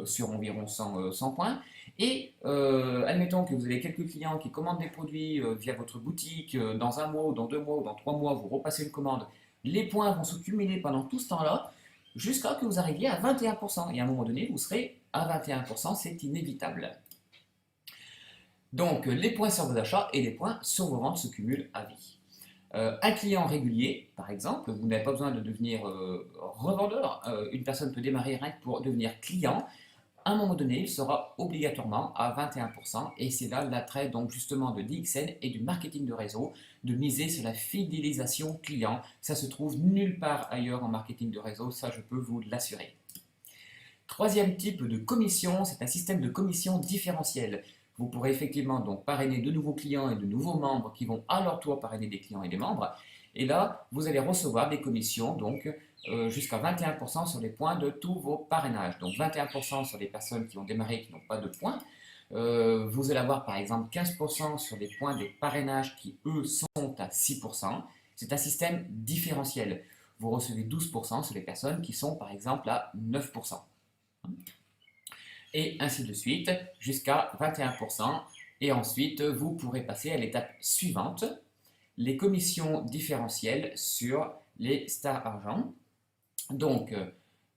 sur environ 100 points. Et admettons que vous avez quelques clients qui commandent des produits via votre boutique dans un mois, ou dans 2 mois, ou dans 3 mois, vous repassez une commande. Les points vont se cumuler pendant tout ce temps-là, jusqu'à ce que vous arriviez à 21%. Et à un moment donné, vous serez à 21%, c'est inévitable. Donc, les points sur vos achats et les points sur vos ventes se cumulent à vie. Un client régulier, par exemple, vous n'avez pas besoin de devenir revendeur. Une personne peut démarrer rien que pour devenir client. À un moment donné, il sera obligatoirement à 21%. Et c'est là l'attrait donc justement de DXN et du marketing de réseau, de miser sur la fidélisation client. Ça se trouve nulle part ailleurs en marketing de réseau, ça je peux vous l'assurer. Troisième type de commission, c'est un système de commission différentielle. Vous pourrez effectivement donc parrainer de nouveaux clients et de nouveaux membres qui vont à leur tour parrainer des clients et des membres. Et là, vous allez recevoir des commissions donc jusqu'à 21% sur les points de tous vos parrainages. Donc 21% sur les personnes qui ont démarré et qui n'ont pas de points. Vous allez avoir par exemple 15% sur les points des parrainages qui eux sont à 6%. C'est un système différentiel. Vous recevez 12% sur les personnes qui sont par exemple à 9%. Et ainsi de suite jusqu'à 21%. Et ensuite, vous pourrez passer à l'étape suivante, les commissions différentielles sur les stars argent. Donc,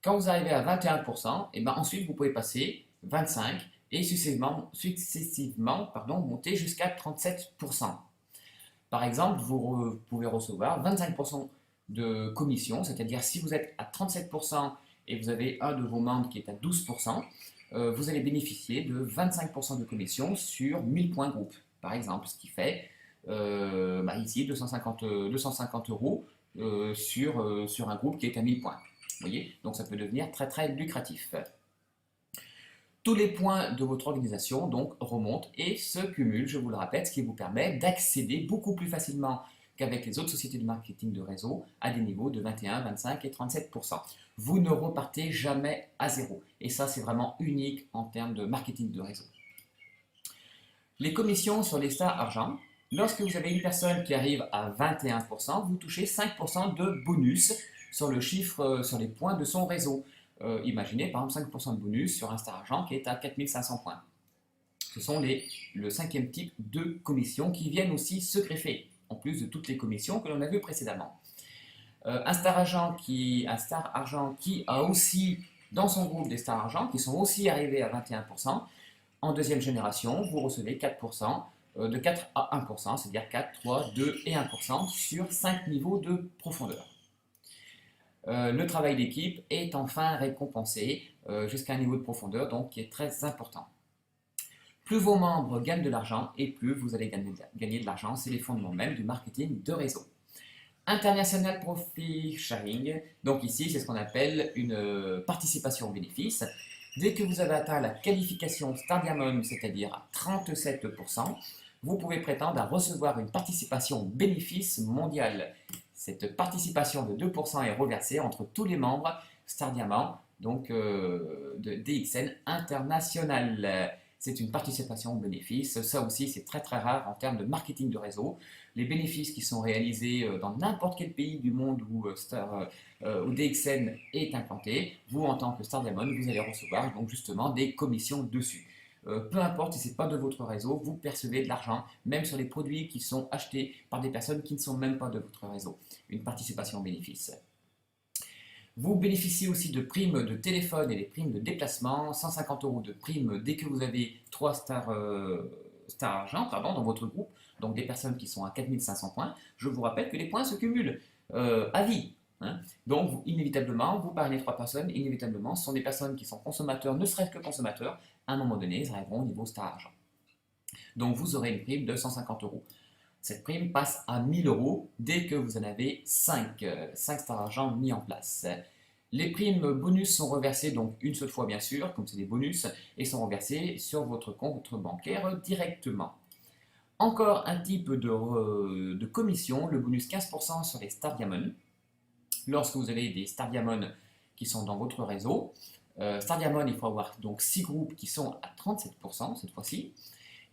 quand vous arrivez à 21%, et ben ensuite vous pouvez passer 25 et successivement monter jusqu'à 37%. Par exemple, vous pouvez recevoir 25% de commission, c'est-à-dire si vous êtes à 37% et vous avez un de vos membres qui est à 12%, vous allez bénéficier de 25% de commission sur 1000 points groupe, par exemple, ce qui fait ici 250 euros sur un groupe qui est à 1000 points. Vous voyez, donc ça peut devenir très très lucratif. Tous les points de votre organisation donc remontent et se cumulent, je vous le répète, ce qui vous permet d'accéder beaucoup plus facilement qu'avec les autres sociétés de marketing de réseau à des niveaux de 21, 25 et 37%. Vous ne repartez jamais à zéro. Et ça, c'est vraiment unique en termes de marketing de réseau. Les commissions sur les stars argent. Lorsque vous avez une personne qui arrive à 21%, vous touchez 5% de bonus sur le chiffre, sur les points de son réseau. Imaginez par exemple 5% de bonus sur un star argent qui est à 4500 points. Ce sont le cinquième type de commissions qui viennent aussi se greffer, en plus de toutes les commissions que l'on a vues précédemment. Un star argent qui a aussi dans son groupe des stars argent qui sont aussi arrivés à 21%, en deuxième génération, vous recevez 4%, de 4 à 1%, c'est-à-dire 4, 3, 2 et 1% sur 5 niveaux de profondeur. Le travail d'équipe est enfin récompensé jusqu'à un niveau de profondeur donc, qui est très important. Plus vos membres gagnent de l'argent et plus vous allez gagner de l'argent, c'est les fondements même du marketing de réseau. International Profit Sharing, donc ici c'est ce qu'on appelle une participation au bénéfice. Dès que vous avez atteint la qualification Star Diamond, c'est-à-dire à 37%, vous pouvez prétendre à recevoir une participation bénéfice mondiale. Cette participation de 2% est reversée entre tous les membres Star Diamond, donc de DXN International. C'est une participation au bénéfice. Ça aussi, c'est très très rare en termes de marketing de réseau. Les bénéfices qui sont réalisés dans n'importe quel pays du monde où DXN est implanté, vous en tant que Star Diamond, vous allez recevoir donc justement des commissions dessus. Peu importe si ce n'est pas de votre réseau, vous percevez de l'argent, même sur les produits qui sont achetés par des personnes qui ne sont même pas de votre réseau. Une participation au bénéfice. Vous bénéficiez aussi de primes de téléphone et des primes de déplacement, 150 € de primes dès que vous avez 3 stars argent dans votre groupe, donc des personnes qui sont à 4500 points. Je vous rappelle que les points se cumulent à vie. Donc, inévitablement, vous parlez 3 personnes, inévitablement, ce sont des personnes qui sont consommateurs, ne serait-ce que consommateurs, à un moment donné, ils arriveront au niveau star argent. Donc, vous aurez une prime de 150 €. Cette prime passe à 1000 € dès que vous en avez 5 stars argent mis en place. Les primes bonus sont reversées donc une seule fois bien sûr, comme c'est des bonus, et sont reversées sur votre compte bancaire directement. Encore un type de commission, le bonus 15% sur les Star Diamond. Lorsque vous avez des Star Diamond qui sont dans votre réseau, Star Diamond, il faut avoir donc 6 groupes qui sont à 37% cette fois-ci.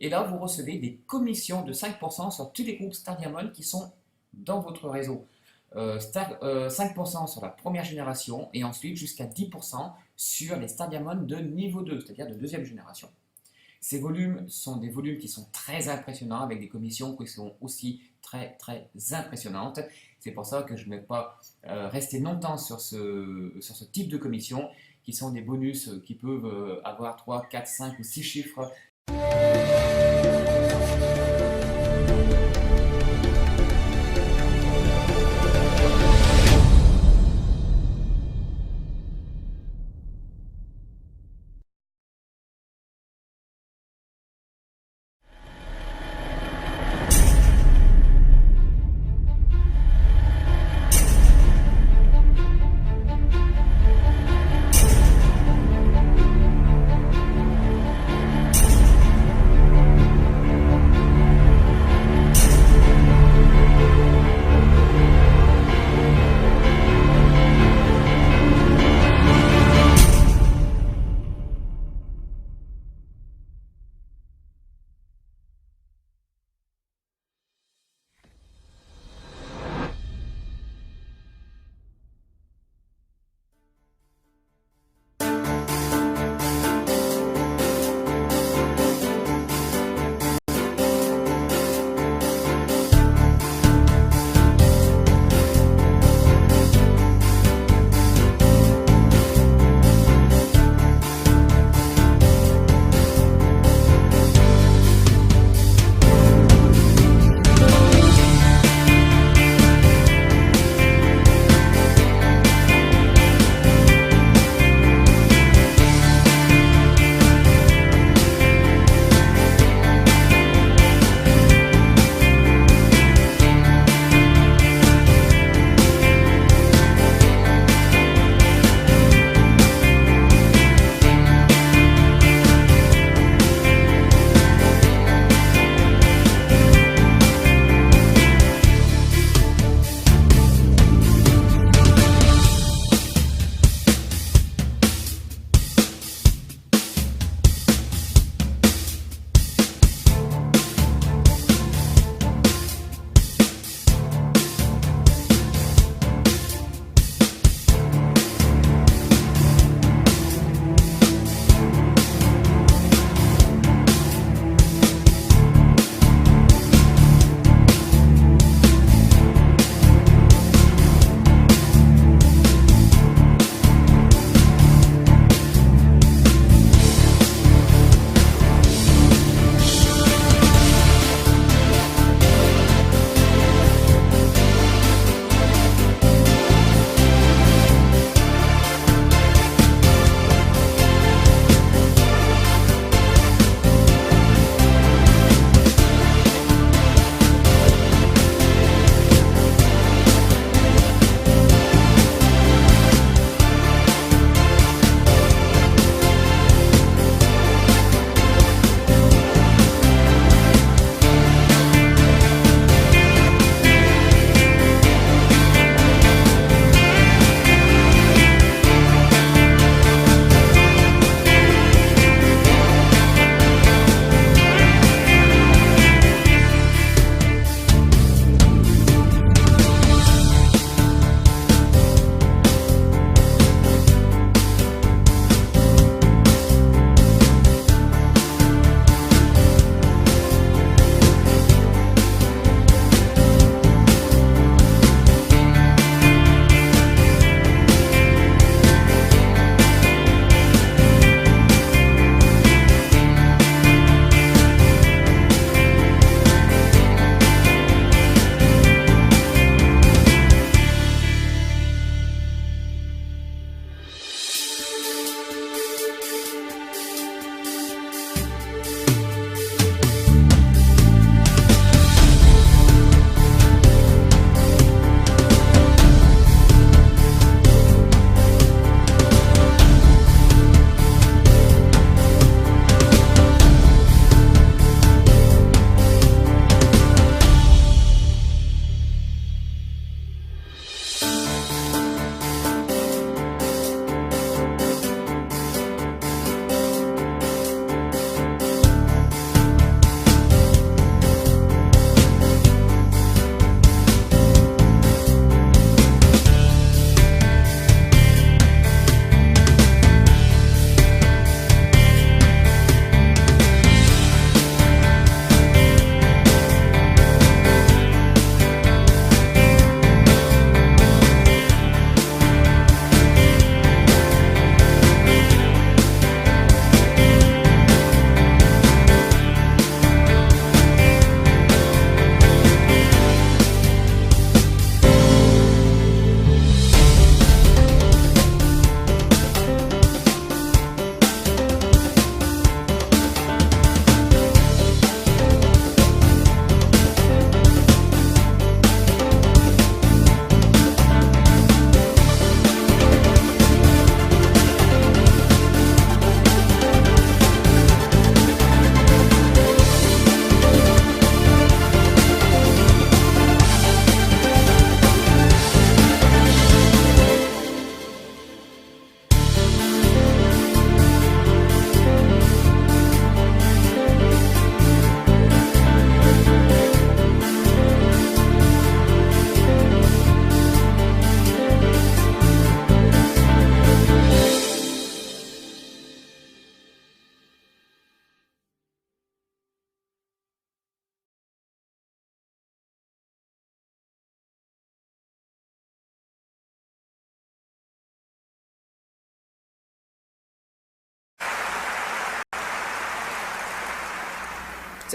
Et là, vous recevez des commissions de 5% sur tous les groupes Star Diamond qui sont dans votre réseau. 5% sur la première génération et ensuite jusqu'à 10% sur les Star Diamond de niveau 2, c'est-à-dire de deuxième génération. Ces volumes sont des volumes qui sont très impressionnants avec des commissions qui sont aussi très très impressionnantes. C'est pour ça que je ne vais pas rester longtemps sur ce type de commission qui sont des bonus qui peuvent avoir 3, 4, 5 ou 6 chiffres.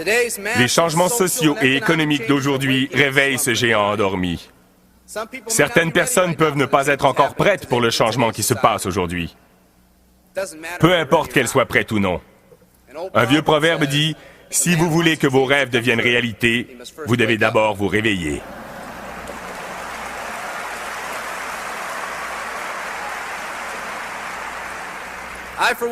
Les changements sociaux et économiques d'aujourd'hui réveillent ce géant endormi. Certaines personnes peuvent ne pas être encore prêtes pour le changement qui se passe aujourd'hui. Peu importe qu'elles soient prêtes ou non. Un vieux proverbe dit « Si vous voulez que vos rêves deviennent réalité, vous devez d'abord vous réveiller ».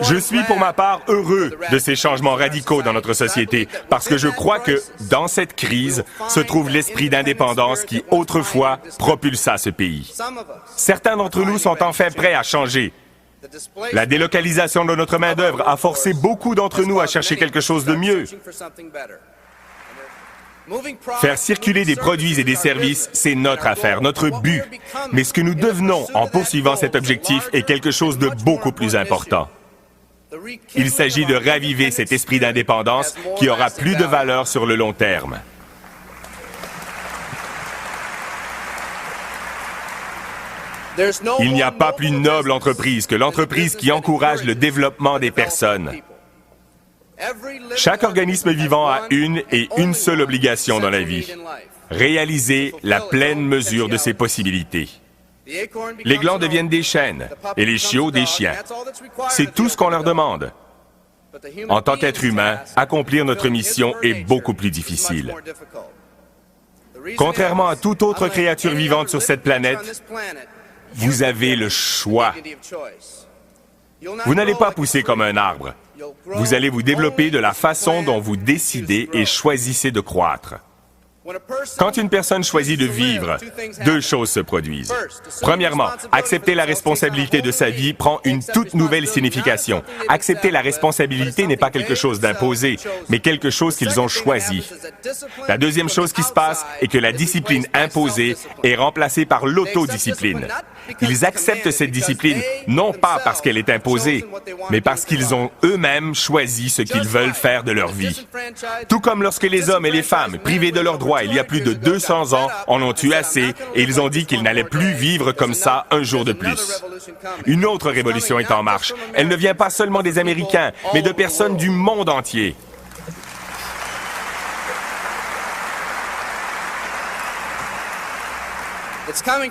Je suis pour ma part heureux de ces changements radicaux dans notre société parce que je crois que dans cette crise se trouve l'esprit d'indépendance qui autrefois propulsa ce pays. Certains d'entre nous sont enfin prêts à changer. La délocalisation de notre main-d'œuvre a forcé beaucoup d'entre nous à chercher quelque chose de mieux. Faire circuler des produits et des services, c'est notre affaire, notre but. Mais ce que nous devenons en poursuivant cet objectif est quelque chose de beaucoup plus important. Il s'agit de raviver cet esprit d'indépendance qui aura plus de valeur sur le long terme. Il n'y a pas plus noble entreprise que l'entreprise qui encourage le développement des personnes. Chaque organisme vivant a une et une seule obligation dans la vie, réaliser la pleine mesure de ses possibilités. Les glands deviennent des chênes et les chiots des chiens. C'est tout ce qu'on leur demande. En tant qu'être humain, accomplir notre mission est beaucoup plus difficile. Contrairement à toute autre créature vivante sur cette planète, vous avez le choix. Vous n'allez pas pousser comme un arbre. Vous allez vous développer de la façon dont vous décidez et choisissez de croître. Quand une personne choisit de vivre, deux choses se produisent. Premièrement, accepter la responsabilité de sa vie prend une toute nouvelle signification. Accepter la responsabilité n'est pas quelque chose d'imposé, mais quelque chose qu'ils ont choisi. La deuxième chose qui se passe est que la discipline imposée est remplacée par l'autodiscipline. Ils acceptent cette discipline non pas parce qu'elle est imposée, mais parce qu'ils ont eux-mêmes choisi ce qu'ils veulent faire de leur vie. Tout comme lorsque les hommes et les femmes, privés de leurs droits il y a plus de 200 ans, en ont eu assez et ils ont dit qu'ils n'allaient plus vivre comme ça un jour de plus. Une autre révolution est en marche. Elle ne vient pas seulement des Américains, mais de personnes du monde entier.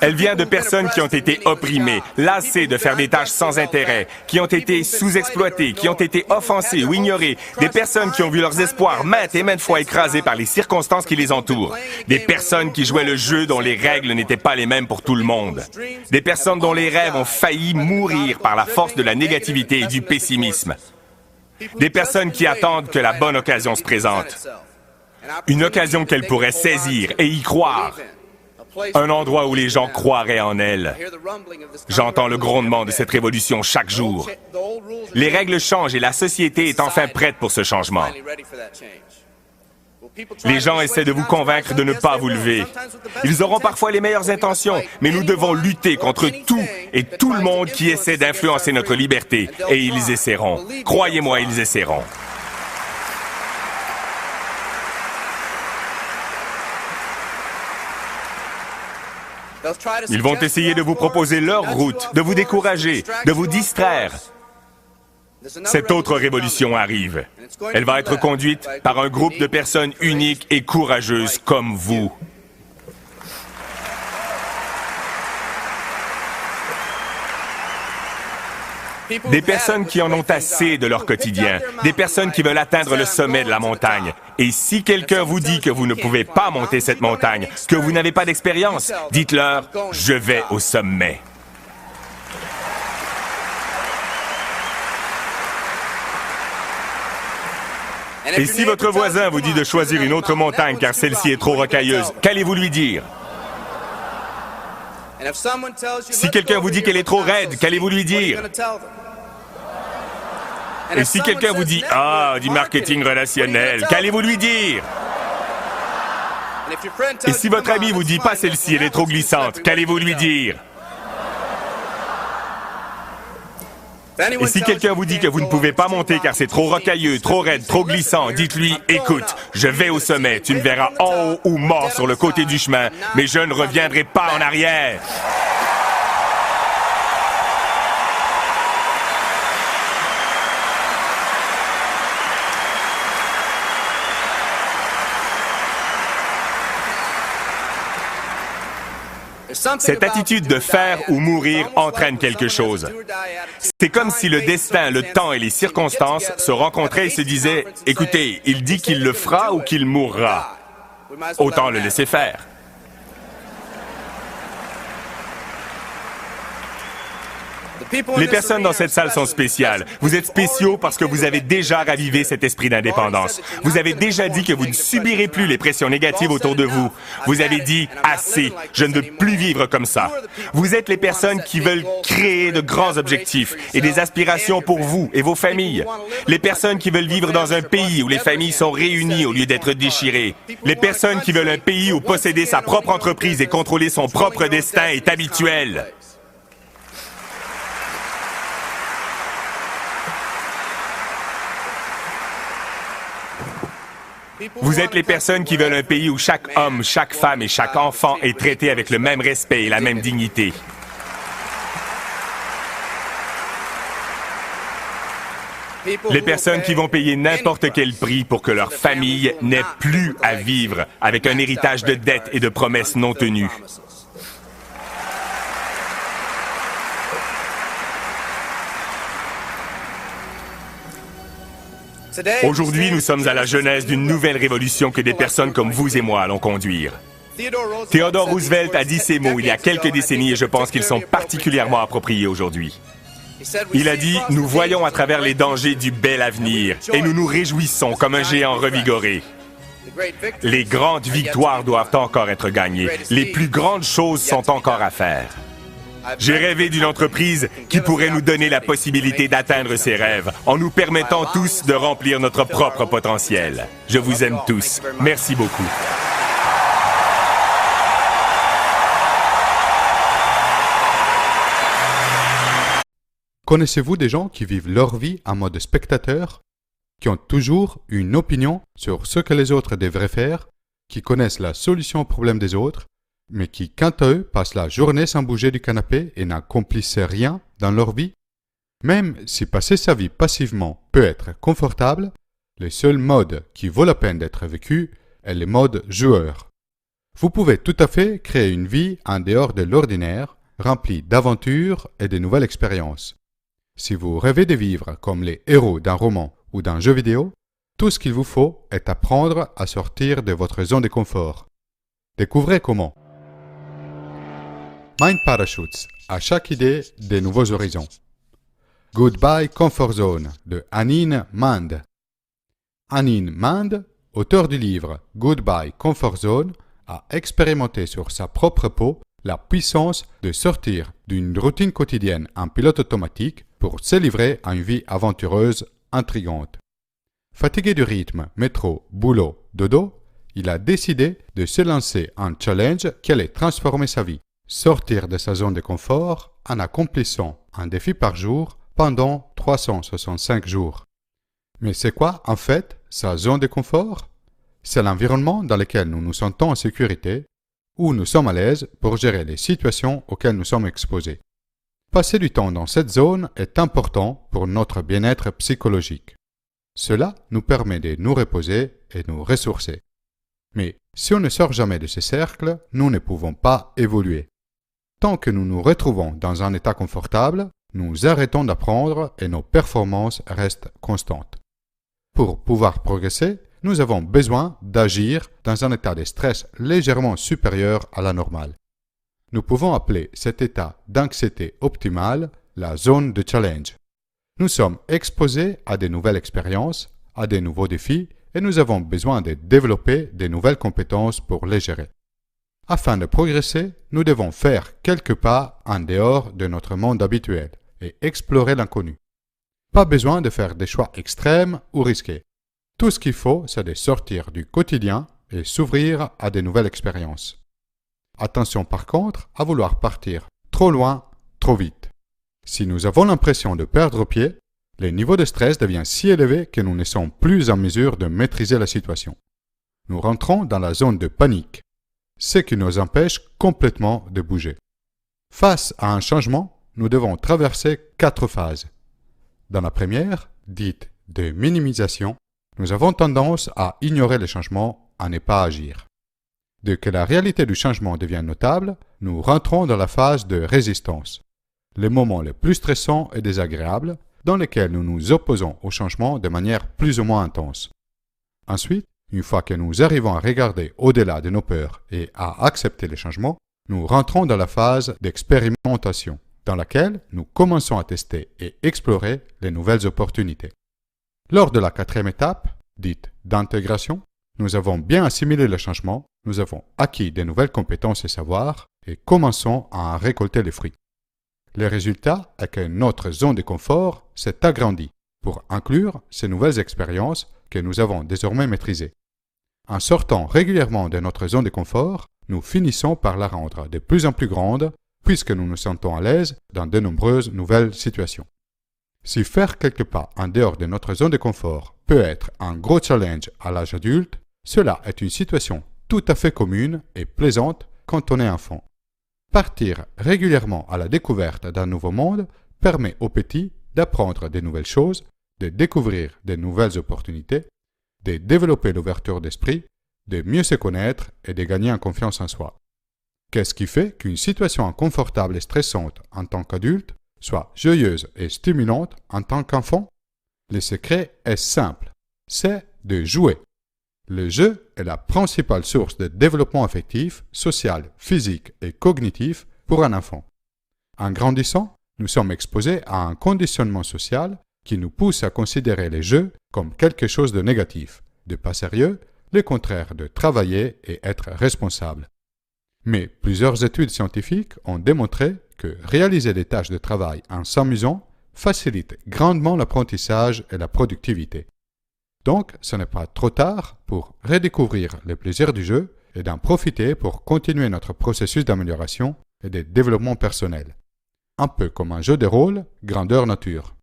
Elle vient de personnes qui ont été opprimées, lassées de faire des tâches sans intérêt, qui ont été sous-exploitées, qui ont été offensées ou ignorées, des personnes qui ont vu leurs espoirs maintes et maintes fois écrasés par les circonstances qui les entourent, des personnes qui jouaient le jeu dont les règles n'étaient pas les mêmes pour tout le monde, des personnes dont les rêves ont failli mourir par la force de la négativité et du pessimisme, des personnes qui attendent que la bonne occasion se présente, une occasion qu'elles pourraient saisir et y croire. Un endroit où les gens croiraient en elle. J'entends le grondement de cette révolution chaque jour. Les règles changent et la société est enfin prête pour ce changement. Les gens essaient de vous convaincre de ne pas vous lever. Ils auront parfois les meilleures intentions, mais nous devons lutter contre tout et tout le monde qui essaie d'influencer notre liberté. Et ils essaieront. Croyez-moi, ils essaieront. Ils vont essayer de vous proposer leur route, de vous décourager, de vous distraire. Cette autre révolution arrive. Elle va être conduite par un groupe de personnes uniques et courageuses comme vous. Des personnes qui en ont assez de leur quotidien, des personnes qui veulent atteindre le sommet de la montagne. Et si quelqu'un vous dit que vous ne pouvez pas monter cette montagne, que vous n'avez pas d'expérience, dites-leur « Je vais au sommet ». Et si votre voisin vous dit de choisir une autre montagne car celle-ci est trop rocailleuse, qu'allez-vous lui dire? Si quelqu'un vous dit qu'elle est trop raide, qu'allez-vous lui dire? Et si quelqu'un vous dit « Ah, du marketing relationnel », qu'allez-vous lui dire? Et si votre ami vous dit « Pas celle-ci, elle est trop glissante », qu'allez-vous lui dire? Et si quelqu'un vous dit que vous ne pouvez pas monter car c'est trop rocailleux, trop raide, trop glissant, dites-lui « Écoute, je vais au sommet, tu me verras en haut ou mort sur le côté du chemin, mais je ne reviendrai pas en arrière. » Cette attitude de faire ou mourir entraîne quelque chose. C'est comme si le destin, le temps et les circonstances se rencontraient et se disaient « Écoutez, il dit qu'il le fera ou qu'il mourra. Autant le laisser faire. » Les personnes dans cette salle sont spéciales. Vous êtes spéciaux parce que vous avez déjà ravivé cet esprit d'indépendance. Vous avez déjà dit que vous ne subirez plus les pressions négatives autour de vous. Vous avez dit « Assez, je ne veux plus vivre comme ça ». Vous êtes les personnes qui veulent créer de grands objectifs et des aspirations pour vous et vos familles. Les personnes qui veulent vivre dans un pays où les familles sont réunies au lieu d'être déchirées. Les personnes qui veulent un pays où posséder sa propre entreprise et contrôler son propre destin est habituel. Vous êtes les personnes qui veulent un pays où chaque homme, chaque femme et chaque enfant est traité avec le même respect et la même dignité. Les personnes qui vont payer n'importe quel prix pour que leur famille n'ait plus à vivre avec un héritage de dettes et de promesses non tenues. Aujourd'hui, nous sommes à la genèse d'une nouvelle révolution que des personnes comme vous et moi allons conduire. Theodore Roosevelt a dit ces mots il y a quelques décennies et je pense qu'ils sont particulièrement appropriés aujourd'hui. Il a dit « Nous voyons à travers les dangers du bel avenir et nous nous réjouissons comme un géant revigoré. Les grandes victoires doivent encore être gagnées. Les plus grandes choses sont encore à faire. » J'ai rêvé d'une entreprise qui pourrait nous donner la possibilité d'atteindre ces rêves en nous permettant tous de remplir notre propre potentiel. Je vous aime tous. Merci beaucoup. Connaissez-vous des gens qui vivent leur vie en mode spectateur, qui ont toujours une opinion sur ce que les autres devraient faire, qui connaissent la solution aux problèmes des autres, mais qui, quant à eux, passent la journée sans bouger du canapé et n'accomplissent rien dans leur vie? Même si passer sa vie passivement peut être confortable, le seul mode qui vaut la peine d'être vécu est le mode joueur. Vous pouvez tout à fait créer une vie en dehors de l'ordinaire, remplie d'aventures et de nouvelles expériences. Si vous rêvez de vivre comme les héros d'un roman ou d'un jeu vidéo, tout ce qu'il vous faut est apprendre à sortir de votre zone de confort. Découvrez comment. Mind Parachutes, à chaque idée, des nouveaux horizons. Goodbye Comfort Zone de Anine Mand. Anine Mand, auteur du livre Goodbye Comfort Zone, a expérimenté sur sa propre peau la puissance de sortir d'une routine quotidienne en pilote automatique pour se livrer à une vie aventureuse, intrigante. Fatigué du rythme métro, boulot, dodo, il a décidé de se lancer un challenge qui allait transformer sa vie. Sortir de sa zone de confort en accomplissant un défi par jour pendant 365 jours. Mais c'est quoi, en fait, sa zone de confort? C'est l'environnement dans lequel nous nous sentons en sécurité, où nous sommes à l'aise pour gérer les situations auxquelles nous sommes exposés. Passer du temps dans cette zone est important pour notre bien-être psychologique. Cela nous permet de nous reposer et nous ressourcer. Mais si on ne sort jamais de ces cercles, nous ne pouvons pas évoluer. Tant que nous nous retrouvons dans un état confortable, nous arrêtons d'apprendre et nos performances restent constantes. Pour pouvoir progresser, nous avons besoin d'agir dans un état de stress légèrement supérieur à la normale. Nous pouvons appeler cet état d'anxiété optimale la zone de challenge. Nous sommes exposés à de nouvelles expériences, à de nouveaux défis et nous avons besoin de développer de nouvelles compétences pour les gérer. Afin de progresser, nous devons faire quelques pas en dehors de notre monde habituel et explorer l'inconnu. Pas besoin de faire des choix extrêmes ou risqués. Tout ce qu'il faut, c'est de sortir du quotidien et s'ouvrir à de nouvelles expériences. Attention par contre à vouloir partir trop loin, trop vite. Si nous avons l'impression de perdre pied, le niveau de stress devient si élevé que nous ne sommes plus en mesure de maîtriser la situation. Nous rentrons dans la zone de panique, ce qui nous empêche complètement de bouger. Face à un changement, nous devons traverser 4 phases. Dans la première, dite de minimisation, nous avons tendance à ignorer les changements, à ne pas agir. Dès que la réalité du changement devient notable, nous rentrons dans la phase de résistance, les moments les plus stressants et désagréables dans lesquels nous nous opposons au changement de manière plus ou moins intense. Ensuite, une fois que nous arrivons à regarder au-delà de nos peurs et à accepter les changements, nous rentrons dans la phase d'expérimentation, dans laquelle nous commençons à tester et explorer les nouvelles opportunités. Lors de la 4e étape, dite d'intégration, nous avons bien assimilé le changement, nous avons acquis de nouvelles compétences et savoirs et commençons à en récolter les fruits. Le résultat est que notre zone de confort s'est agrandie pour inclure ces nouvelles expériences que nous avons désormais maîtrisées. En sortant régulièrement de notre zone de confort, nous finissons par la rendre de plus en plus grande puisque nous nous sentons à l'aise dans de nombreuses nouvelles situations. Si faire quelques pas en dehors de notre zone de confort peut être un gros challenge à l'âge adulte, cela est une situation tout à fait commune et plaisante quand on est enfant. Partir régulièrement à la découverte d'un nouveau monde permet aux petits d'apprendre de nouvelles choses, de découvrir de nouvelles opportunités, de développer l'ouverture d'esprit, de mieux se connaître et de gagner en confiance en soi. Qu'est-ce qui fait qu'une situation inconfortable et stressante en tant qu'adulte soit joyeuse et stimulante en tant qu'enfant? Le secret est simple, c'est de jouer. Le jeu est la principale source de développement affectif, social, physique et cognitif pour un enfant. En grandissant, nous sommes exposés à un conditionnement social qui nous pousse à considérer les jeux comme quelque chose de négatif, de pas sérieux, le contraire de travailler et être responsable. Mais plusieurs études scientifiques ont démontré que réaliser des tâches de travail en s'amusant facilite grandement l'apprentissage et la productivité. Donc, ce n'est pas trop tard pour redécouvrir le plaisir du jeu et d'en profiter pour continuer notre processus d'amélioration et de développement personnel. Un peu comme un jeu de rôle grandeur nature.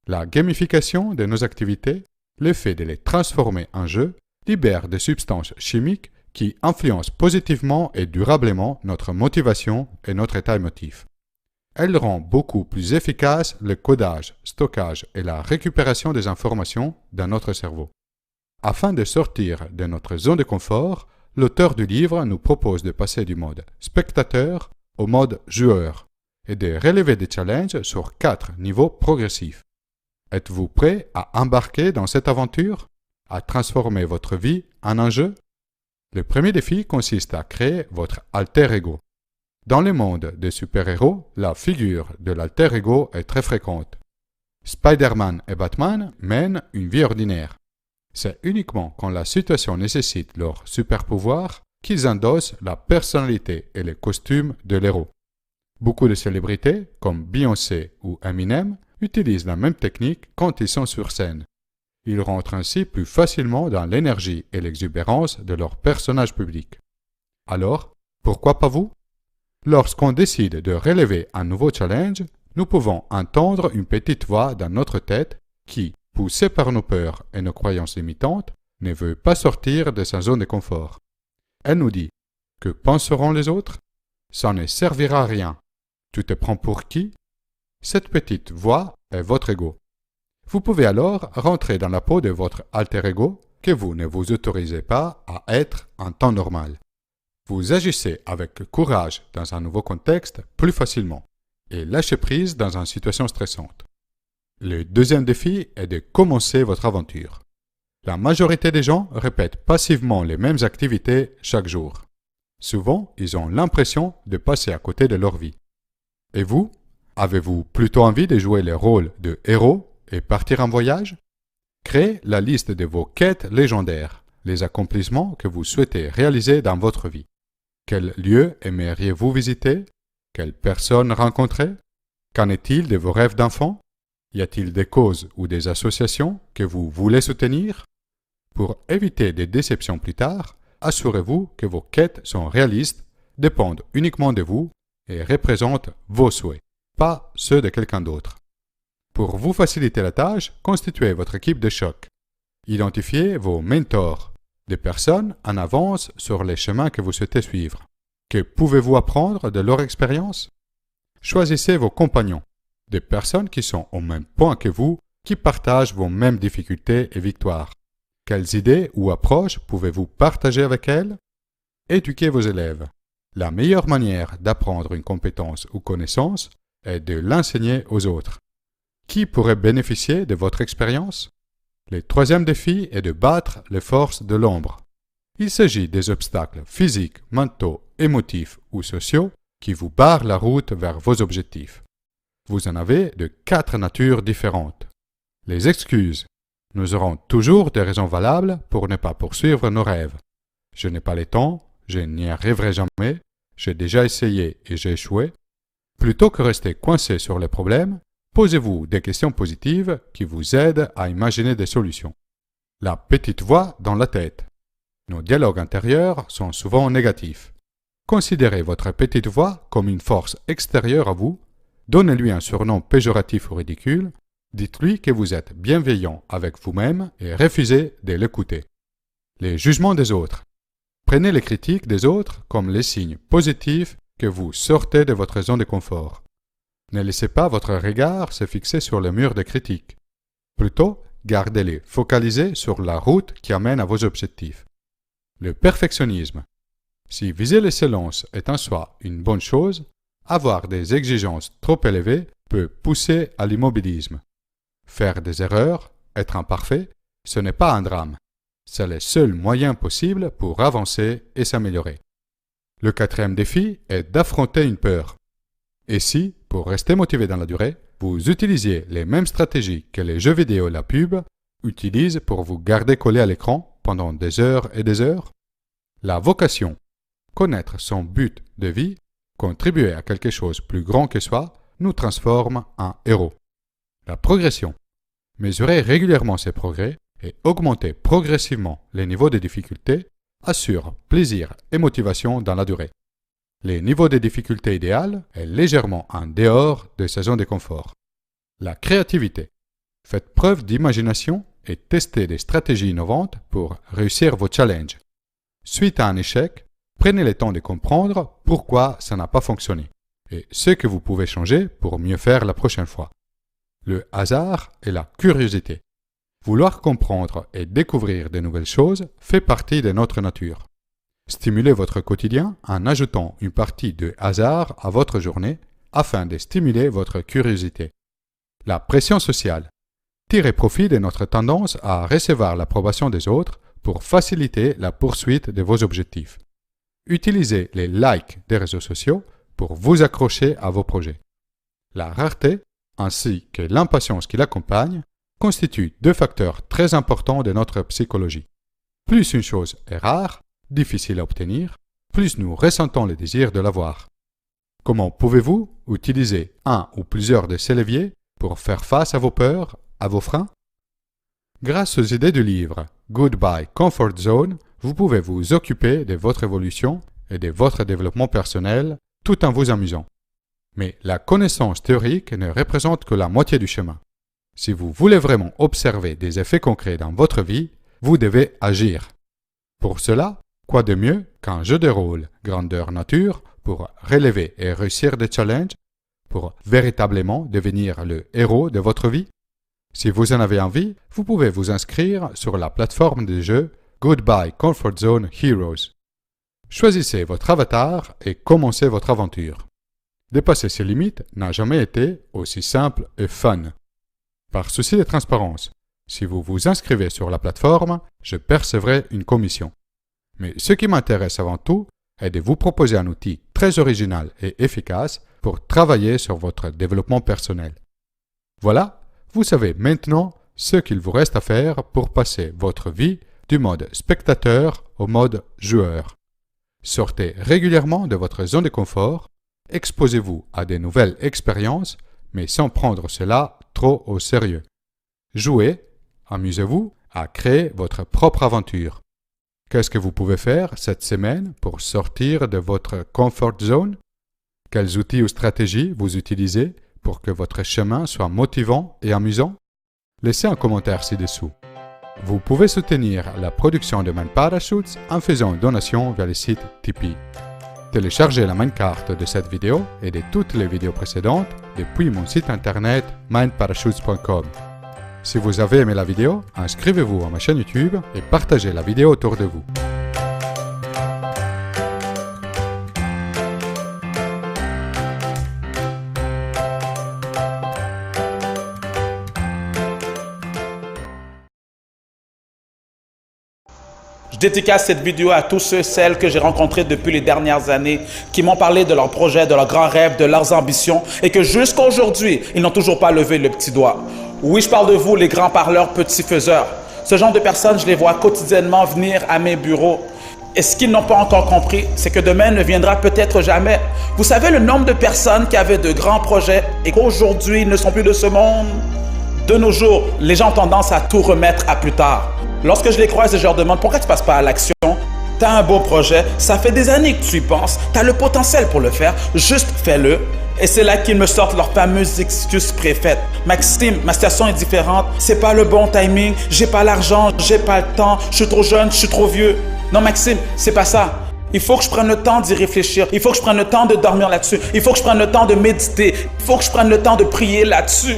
La gamification de nos activités, le fait de les transformer en jeu, libère des substances chimiques qui influencent positivement et durablement notre motivation et notre état émotif. Elle rend beaucoup plus efficace le codage, stockage et la récupération des informations dans notre cerveau. Afin de sortir de notre zone de confort, l'auteur du livre nous propose de passer du mode spectateur au mode joueur et de relever des challenges sur 4 niveaux progressifs. Êtes-vous prêt à embarquer dans cette aventure, à transformer votre vie en un jeu? Le premier défi consiste à créer votre alter ego. Dans le monde des super-héros, la figure de l'alter ego est très fréquente. Spider-Man et Batman mènent une vie ordinaire. C'est uniquement quand la situation nécessite leur super-pouvoir qu'ils endossent la personnalité et les costumes de l'héros. Beaucoup de célébrités, comme Beyoncé ou Eminem, utilisent la même technique quand ils sont sur scène. Ils rentrent ainsi plus facilement dans l'énergie et l'exubérance de leur personnage public. Alors, pourquoi pas vous? Lorsqu'on décide de relever un nouveau challenge, nous pouvons entendre une petite voix dans notre tête qui, poussée par nos peurs et nos croyances limitantes, ne veut pas sortir de sa zone de confort. Elle nous dit « Que penseront les autres? Ça ne servira à rien. Tu te prends pour qui? » Cette petite voix est votre ego. Vous pouvez alors rentrer dans la peau de votre alter ego que vous ne vous autorisez pas à être en temps normal. Vous agissez avec courage dans un nouveau contexte plus facilement et lâchez prise dans une situation stressante. Le deuxième défi est de commencer votre aventure. La majorité des gens répètent passivement les mêmes activités chaque jour. Souvent, ils ont l'impression de passer à côté de leur vie. Et vous, avez-vous plutôt envie de jouer le rôle de héros et partir en voyage? Créez la liste de vos quêtes légendaires, les accomplissements que vous souhaitez réaliser dans votre vie. Quel lieu aimeriez-vous visiter? Quelles personnes rencontrer? Qu'en est-il de vos rêves d'enfant? Y a-t-il des causes ou des associations que vous voulez soutenir? Pour éviter des déceptions plus tard, assurez-vous que vos quêtes sont réalistes, dépendent uniquement de vous et représentent vos souhaits, pas ceux de quelqu'un d'autre. Pour vous faciliter la tâche, constituez votre équipe de choc. Identifiez vos mentors, des personnes en avance sur les chemins que vous souhaitez suivre. Que pouvez-vous apprendre de leur expérience? Choisissez vos compagnons, des personnes qui sont au même point que vous, qui partagent vos mêmes difficultés et victoires. Quelles idées ou approches pouvez-vous partager avec elles? éduquez vos élèves. La meilleure manière d'apprendre une compétence ou connaissance est de l'enseigner aux autres. Qui pourrait bénéficier de votre expérience? Le troisième défi est de battre les forces de l'ombre. Il s'agit des obstacles physiques, mentaux, émotifs ou sociaux qui vous barrent la route vers vos objectifs. Vous en avez de 4 natures différentes. Les excuses. Nous aurons toujours des raisons valables pour ne pas poursuivre nos rêves. Je n'ai pas le temps, je n'y arriverai jamais, j'ai déjà essayé et j'ai échoué. Plutôt que rester coincé sur les problèmes, posez-vous des questions positives qui vous aident à imaginer des solutions. La petite voix dans la tête. Nos dialogues intérieurs sont souvent négatifs. Considérez votre petite voix comme une force extérieure à vous, donnez-lui un surnom péjoratif ou ridicule, dites-lui que vous êtes bienveillant avec vous-même et refusez de l'écouter. Les jugements des autres. Prenez les critiques des autres comme les signes positifs que vous sortez de votre zone de confort. Ne laissez pas votre regard se fixer sur le mur de critiques. Plutôt, gardez-les focalisés sur la route qui amène à vos objectifs. Le perfectionnisme. Si viser l'excellence est en soi une bonne chose, avoir des exigences trop élevées peut pousser à l'immobilisme. Faire des erreurs, être imparfait, ce n'est pas un drame. C'est le seul moyen possible pour avancer et s'améliorer. Le quatrième défi est d'affronter une peur. Et si, pour rester motivé dans la durée, vous utilisiez les mêmes stratégies que les jeux vidéo et la pub utilisent pour vous garder collé à l'écran pendant des heures et des heures? La vocation. Connaître son but de vie, contribuer à quelque chose plus grand que soi, nous transforme en héros. La progression. Mesurer régulièrement ses progrès et augmenter progressivement les niveaux de difficulté assure plaisir et motivation dans la durée. Les niveaux de difficulté idéal est légèrement en dehors de sa zone de confort. La créativité. Faites preuve d'imagination et testez des stratégies innovantes pour réussir vos challenges. Suite à un échec, prenez le temps de comprendre pourquoi ça n'a pas fonctionné et ce que vous pouvez changer pour mieux faire la prochaine fois. Le hasard et la curiosité. Vouloir comprendre et découvrir de nouvelles choses fait partie de notre nature. Stimulez votre quotidien en ajoutant une partie de hasard à votre journée afin de stimuler votre curiosité. La pression sociale. Tirez profit de notre tendance à recevoir l'approbation des autres pour faciliter la poursuite de vos objectifs. Utilisez les likes des réseaux sociaux pour vous accrocher à vos projets. La rareté, ainsi que l'impatience qui l'accompagne, constituent 2 facteurs très importants de notre psychologie. Plus une chose est rare, difficile à obtenir, plus nous ressentons le désir de l'avoir. Comment pouvez-vous utiliser un ou plusieurs de ces leviers pour faire face à vos peurs, à vos freins? Grâce aux idées du livre Goodbye Comfort Zone, vous pouvez vous occuper de votre évolution et de votre développement personnel tout en vous amusant. Mais la connaissance théorique ne représente que la moitié du chemin. Si vous voulez vraiment observer des effets concrets dans votre vie, vous devez agir. Pour cela, quoi de mieux qu'un jeu de rôle grandeur nature pour relever et réussir des challenges, pour véritablement devenir le héros de votre vie? Si vous en avez envie, vous pouvez vous inscrire sur la plateforme de jeu Goodbye Comfort Zone Heroes. Choisissez votre avatar et commencez votre aventure. Dépasser ses limites n'a jamais été aussi simple et fun. Par souci de transparence, si vous vous inscrivez sur la plateforme, je percevrai une commission. Mais ce qui m'intéresse avant tout est de vous proposer un outil très original et efficace pour travailler sur votre développement personnel. Voilà, vous savez maintenant ce qu'il vous reste à faire pour passer votre vie du mode spectateur au mode joueur. Sortez régulièrement de votre zone de confort, exposez-vous à de nouvelles expériences, mais sans prendre cela trop au sérieux. Jouez, amusez-vous à créer votre propre aventure. Qu'est-ce que vous pouvez faire cette semaine pour sortir de votre comfort zone? Quels outils ou stratégies vous utilisez pour que votre chemin soit motivant et amusant? Laissez un commentaire ci-dessous. Vous pouvez soutenir la production de Mind Parachutes en faisant une donation via le site Tipeee. Téléchargez la minecart de cette vidéo et de toutes les vidéos précédentes depuis mon site internet mindparachutes.com. Si vous avez aimé la vidéo, inscrivez-vous à ma chaîne YouTube et partagez la vidéo autour de vous. Je dédicace cette vidéo à tous ceux et celles que j'ai rencontrés depuis les dernières années, qui m'ont parlé de leurs projets, de leurs grands rêves, de leurs ambitions, et que jusqu'à aujourd'hui, ils n'ont toujours pas levé le petit doigt. Oui, je parle de vous, les grands parleurs, petits faiseurs. Ce genre de personnes, je les vois quotidiennement venir à mes bureaux. Et ce qu'ils n'ont pas encore compris, c'est que demain ne viendra peut-être jamais. Vous savez le nombre de personnes qui avaient de grands projets et qu'aujourd'hui ne sont plus de ce monde? De nos jours, les gens ont tendance à tout remettre à plus tard. Lorsque je les croise et je leur demande pourquoi tu ne passes pas à l'action, tu as un beau projet, ça fait des années que tu y penses, tu as le potentiel pour le faire, juste fais-le. Et c'est là qu'ils me sortent leurs fameuses excuses préfaites. Maxime, ma situation est différente, c'est pas le bon timing, j'ai pas l'argent, j'ai pas le temps, je suis trop jeune, je suis trop vieux. Non Maxime, c'est pas ça. Il faut que je prenne le temps d'y réfléchir, il faut que je prenne le temps de dormir là-dessus, il faut que je prenne le temps de méditer, il faut que je prenne le temps de prier là-dessus.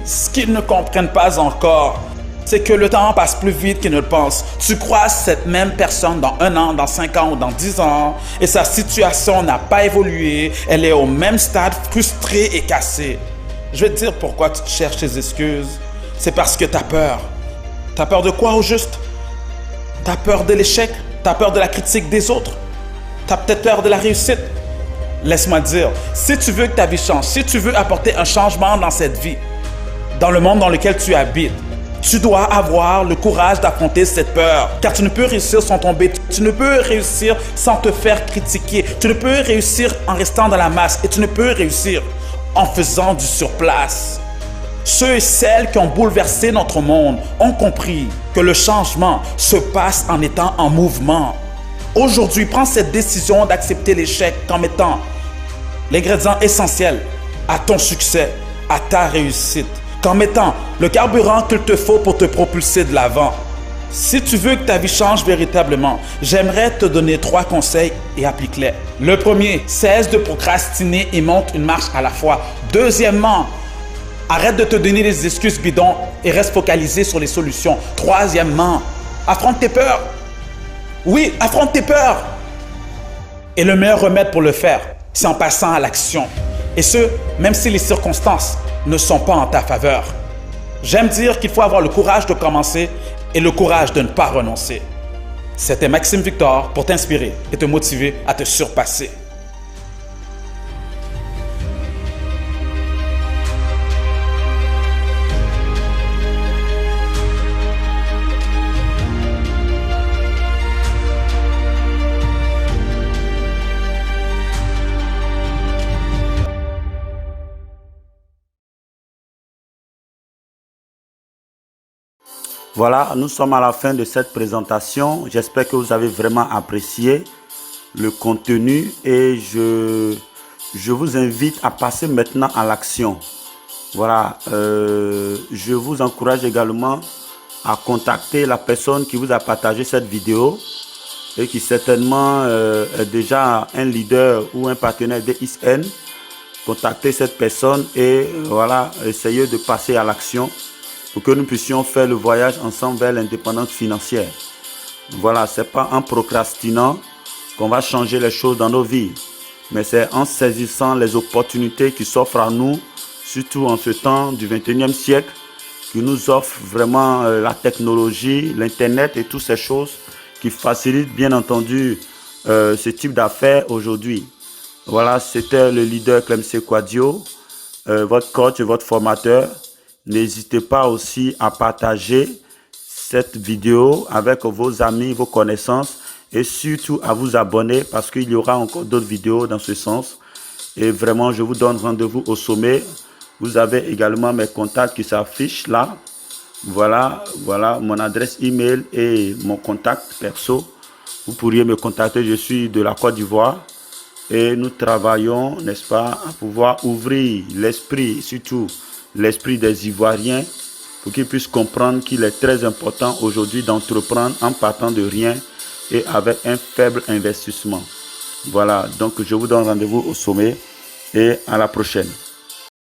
Ce qu'ils ne comprennent pas encore, c'est que le temps passe plus vite qu'ils ne le pensent. Tu croises cette même personne dans 1 an, dans 5 ans ou dans 10 ans et sa situation n'a pas évolué. Elle est au même stade, frustrée et cassée. Je vais te dire pourquoi tu cherches tes excuses. C'est parce que tu as peur. Tu as peur de quoi au juste? Tu as peur de l'échec? Tu as peur de la critique des autres? Tu as peut-être peur de la réussite? Laisse-moi te dire, si tu veux que ta vie change, si tu veux apporter un changement dans cette vie, dans le monde dans lequel tu habites, tu dois avoir le courage d'affronter cette peur. Car tu ne peux réussir sans tomber. Tu ne peux réussir sans te faire critiquer. Tu ne peux réussir en restant dans la masse. Et tu ne peux réussir en faisant du surplace. Ceux et celles qui ont bouleversé notre monde ont compris que le changement se passe en étant en mouvement. Aujourd'hui, prends cette décision d'accepter l'échec comme étant l'ingrédient essentiel à ton succès, à ta réussite, comme étant le carburant qu'il te faut pour te propulser de l'avant. Si tu veux que ta vie change véritablement, j'aimerais te donner 3 conseils et applique-les. Le premier, cesse de procrastiner et monte une marche à la fois. Deuxièmement, arrête de te donner des excuses bidons et reste focalisé sur les solutions. Troisièmement, affronte tes peurs. Oui, affronte tes peurs. Et le meilleur remède pour le faire, c'est en passant à l'action. Et ce, même si les circonstances ne sont pas en ta faveur. J'aime dire qu'il faut avoir le courage de commencer et le courage de ne pas renoncer. C'était Maxime Victor pour t'inspirer et te motiver à te surpasser. Voilà, nous sommes à la fin de cette présentation. J'espère que vous avez vraiment apprécié le contenu et je vous invite à passer maintenant à l'action. Voilà, je vous encourage également à contacter la personne qui vous a partagé cette vidéo et qui certainement est déjà un leader ou un partenaire DXN. Contactez cette personne et voilà, essayez de passer à l'action pour que nous puissions faire le voyage ensemble vers l'indépendance financière. Voilà, ce n'est pas en procrastinant qu'on va changer les choses dans nos vies, mais c'est en saisissant les opportunités qui s'offrent à nous, surtout en ce temps du 21e siècle, qui nous offre vraiment la technologie, l'Internet et toutes ces choses qui facilitent bien entendu ce type d'affaires aujourd'hui. Voilà, c'était le leader Clemsé Quadio, votre coach et votre formateur. N'hésitez pas aussi à partager cette vidéo avec vos amis, vos connaissances et surtout à vous abonner parce qu'il y aura encore d'autres vidéos dans ce sens. Et vraiment, je vous donne rendez-vous au sommet. Vous avez également mes contacts qui s'affichent là. Voilà mon adresse email et mon contact perso. Vous pourriez me contacter, je suis de la Côte d'Ivoire. Et nous travaillons, n'est-ce pas, à pouvoir ouvrir l'esprit, surtout l'esprit des Ivoiriens, pour qu'ils puissent comprendre qu'il est très important aujourd'hui d'entreprendre en partant de rien et avec un faible investissement. Voilà, donc je vous donne rendez-vous au sommet et à la prochaine.